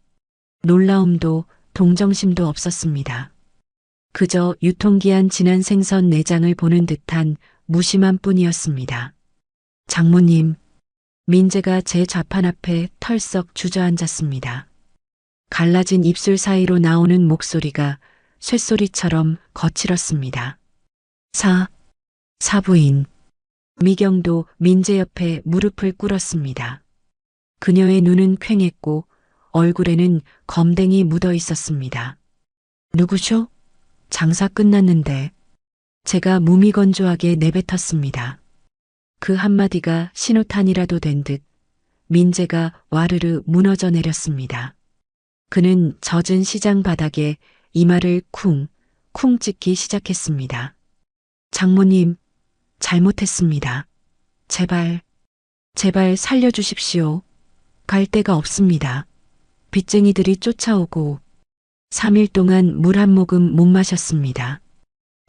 놀라움도 동정심도 없었습니다. 그저 유통기한 지난 생선 내장을 보는 듯한 무심한 뿐이었습니다. 장모님, 민재가 제 좌판 앞에 털썩 주저앉았습니다. 갈라진 입술 사이로 나오는 목소리가 쇳소리처럼 거칠었습니다. 사부인. 미경도 민재 옆에 무릎을 꿇었습니다. 그녀의 눈은 퀭했고 얼굴에는 검댕이 묻어 있었습니다. 누구쇼? 장사 끝났는데. 제가 무미건조하게 내뱉었습니다. 그 한마디가 신호탄이라도 된 듯 민재가 와르르 무너져 내렸습니다. 그는 젖은 시장 바닥에 이마를 쿵 찍기 시작했습니다. 장모님, 잘못했습니다. 제발 살려주십시오. 갈 데가 없습니다. 빚쟁이들이 쫓아오고 3일 동안 물 한 모금 못 마셨습니다.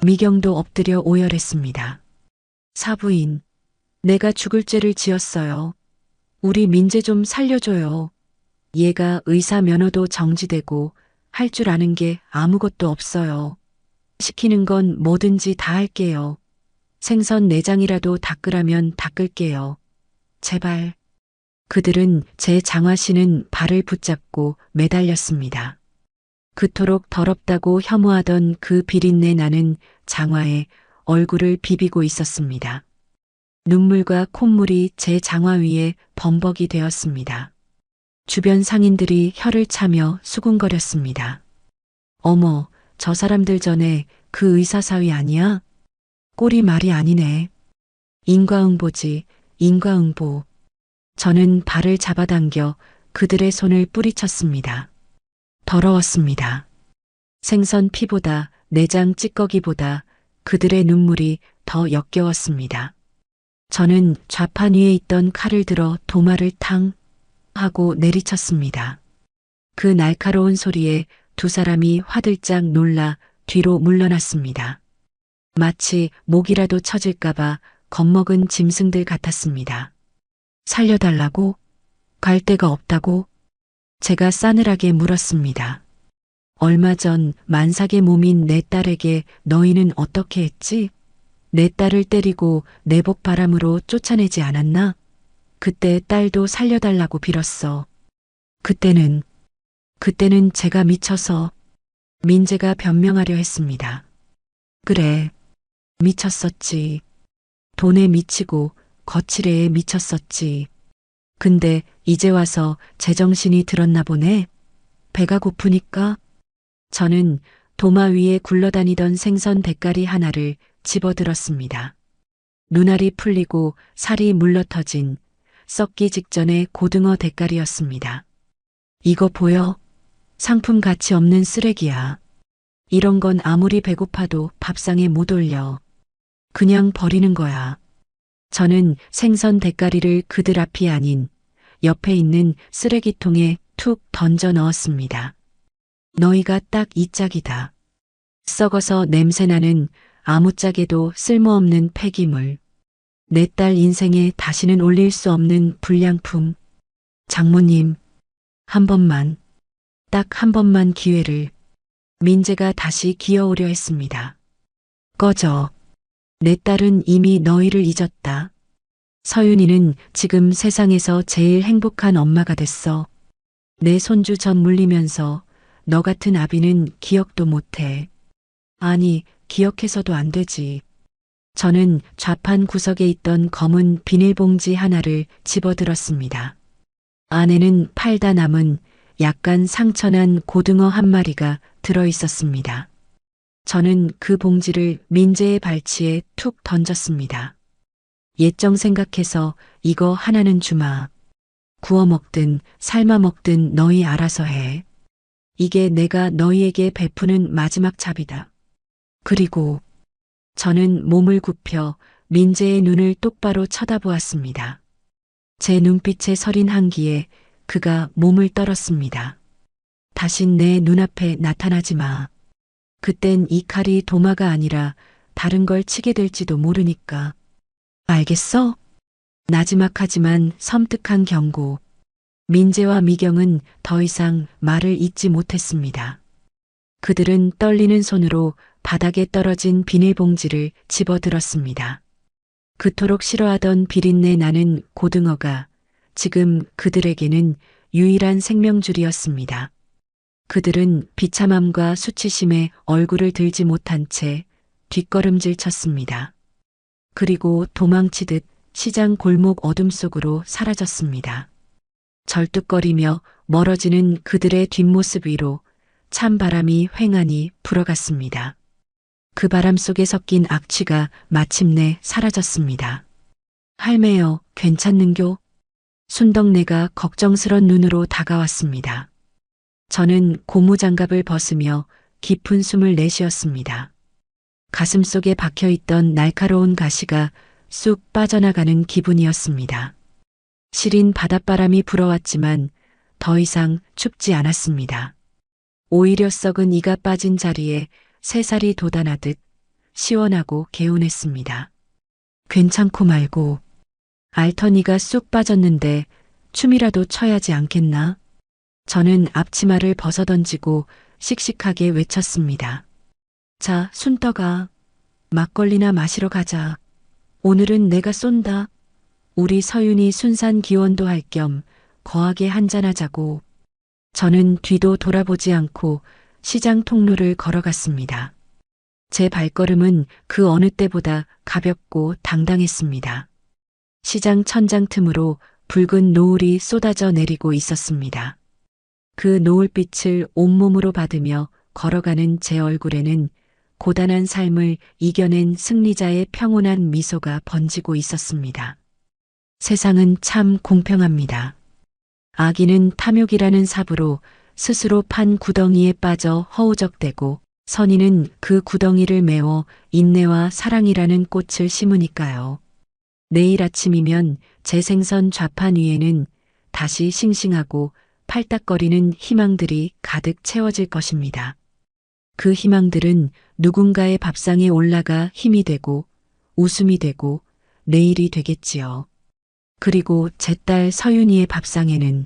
미경도 엎드려 오열했습니다. 사부인, 내가 죽을 죄를 지었어요. 우리 민재 좀 살려줘요. 얘가 의사 면허도 정지되고 할 줄 아는 게 아무것도 없어요. 시키는 건 뭐든지 다 할게요. 생선 내장이라도 닦으라면 닦을게요. 제발. 그들은 제 장화신은 발을 붙잡고 매달렸습니다. 그토록 더럽다고 혐오하던 그 비린내 나는 장화에 얼굴을 비비고 있었습니다. 눈물과 콧물이 제 장화 위에 범벅이 되었습니다. 주변 상인들이 혀를 차며 수군거렸습니다. 어머, 저 사람들 전에 그 의사 사위 아니야? 꼴이 말이 아니네. 인과응보지, 인과응보. 저는 발을 잡아당겨 그들의 손을 뿌리쳤습니다. 더러웠습니다. 생선 피보다 내장 찌꺼기보다 그들의 눈물이 더 역겨웠습니다. 저는 좌판 위에 있던 칼을 들어 도마를 탕 하고 내리쳤습니다. 그 날카로운 소리에 두 사람이 화들짝 놀라 뒤로 물러났습니다. 마치 목이라도 쳐질까봐 겁먹은 짐승들 같았습니다. 살려달라고? 갈 데가 없다고? 제가 싸늘하게 물었습니다. 얼마 전 만삭의 몸인 내 딸에게 너희는 어떻게 했지? 내 딸을 때리고 내복 바람으로 쫓아내지 않았나? 그때 딸도 살려달라고 빌었어. 그때는 제가 미쳐서. 민재가 변명하려 했습니다. 그래, 미쳤었지. 돈에 미치고 거칠애에 미쳤었지. 근데 이제 와서 제정신이 들었나 보네. 배가 고프니까. 저는 도마 위에 굴러다니던 생선 대가리 하나를 집어들었습니다. 눈알이 풀리고 살이 물러터진 썩기 직전의 고등어 대가리였습니다. 이거 보여? 상품 가치 없는 쓰레기야. 이런 건 아무리 배고파도 밥상에 못 올려. 그냥 버리는 거야. 저는 생선 대가리를 그들 앞이 아닌 옆에 있는 쓰레기통에 툭 던져 넣었습니다. 너희가 딱 이 짝이다. 썩어서 냄새나는 아무짝에도 쓸모없는 폐기물. 내 딸 인생에 다시는 올릴 수 없는 불량품. 장모님, 한 번만, 딱 한 번만 기회를. 민재가 다시 기어오려 했습니다. 꺼져. 내 딸은 이미 너희를 잊었다. 서윤이는 지금 세상에서 제일 행복한 엄마가 됐어. 내 손주 젖 물리면서 너 같은 아비는 기억도 못해. 아니, 기억해서도 안 되지. 저는 좌판 구석에 있던 검은 비닐봉지 하나를 집어들었습니다. 안에는 팔다 남은 약간 상처난 고등어 한 마리가 들어 있었습니다. 저는 그 봉지를 민재의 발치에 툭 던졌습니다. 옛정 생각해서 이거 하나는 주마. 구워 먹든 삶아 먹든 너희 알아서 해. 이게 내가 너희에게 베푸는 마지막 잡이다. 그리고 저는 몸을 굽혀 민재의 눈을 똑바로 쳐다보았습니다. 제 눈빛에 서린 한기에 그가 몸을 떨었습니다. 다신 내 눈앞에 나타나지 마. 그땐 이 칼이 도마가 아니라 다른 걸 치게 될지도 모르니까. 알겠어? 나지막하지만 섬뜩한 경고. 민재와 미경은 더 이상 말을 잇지 못했습니다. 그들은 떨리는 손으로 바닥에 떨어진 비닐봉지를 집어들었습니다. 그토록 싫어하던 비린내 나는 고등어가 지금 그들에게는 유일한 생명줄이었습니다. 그들은 비참함과 수치심에 얼굴을 들지 못한 채 뒷걸음질 쳤습니다. 그리고 도망치듯 시장 골목 어둠 속으로 사라졌습니다. 절뚝거리며 멀어지는 그들의 뒷모습 위로 찬바람이 휑하니 불어갔습니다. 그 바람 속에 섞인 악취가 마침내 사라졌습니다. 할매여, 괜찮는교? 순덕네가 걱정스런 눈으로 다가왔습니다. 저는 고무장갑을 벗으며 깊은 숨을 내쉬었습니다. 가슴 속에 박혀있던 날카로운 가시가 쑥 빠져나가는 기분이었습니다. 시린 바닷바람이 불어왔지만 더 이상 춥지 않았습니다. 오히려 썩은 이가 빠진 자리에 새살이 돋아나듯 시원하고 개운했습니다. 괜찮고 말고 알터니가 쑥 빠졌는데 춤이라도 춰야지 않겠나? 저는 앞치마를 벗어던지고 씩씩하게 외쳤습니다. 자, 순떡아, 막걸리나 마시러 가자. 오늘은 내가 쏜다. 우리 서윤이 순산 기원도 할 겸 거하게 한잔하자고. 저는 뒤도 돌아보지 않고 시장 통로를 걸어갔습니다. 제 발걸음은 그 어느 때보다 가볍고 당당했습니다. 시장 천장 틈으로 붉은 노을이 쏟아져 내리고 있었습니다. 그 노을빛을 온몸으로 받으며 걸어가는 제 얼굴에는 고단한 삶을 이겨낸 승리자의 평온한 미소가 번지고 있었습니다. 세상은 참 공평합니다. 악인은 탐욕이라는 삽으로 스스로 판 구덩이에 빠져 허우적대고 선인은 그 구덩이를 메워 인내와 사랑이라는 꽃을 심으니까요. 내일 아침이면 제 생선 좌판 위에는 다시 싱싱하고 팔딱거리는 희망들이 가득 채워질 것입니다. 그 희망들은 누군가의 밥상에 올라가 힘이 되고 웃음이 되고 내일이 되겠지요. 그리고 제 딸 서윤이의 밥상에는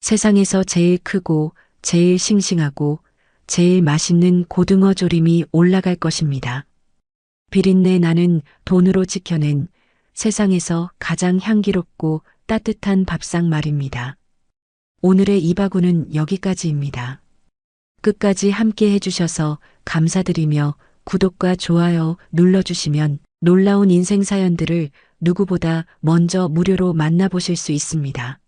세상에서 제일 크고 제일 싱싱하고 제일 맛있는 고등어 조림이 올라갈 것입니다. 비린내 나는 돈으로 지켜낸 세상에서 가장 향기롭고 따뜻한 밥상 말입니다. 오늘의 이바구는 여기까지입니다. 끝까지 함께 해주셔서 감사드리며 구독과 좋아요 눌러주시면 놀라운 인생 사연들을 누구보다 먼저 무료로 만나보실 수 있습니다.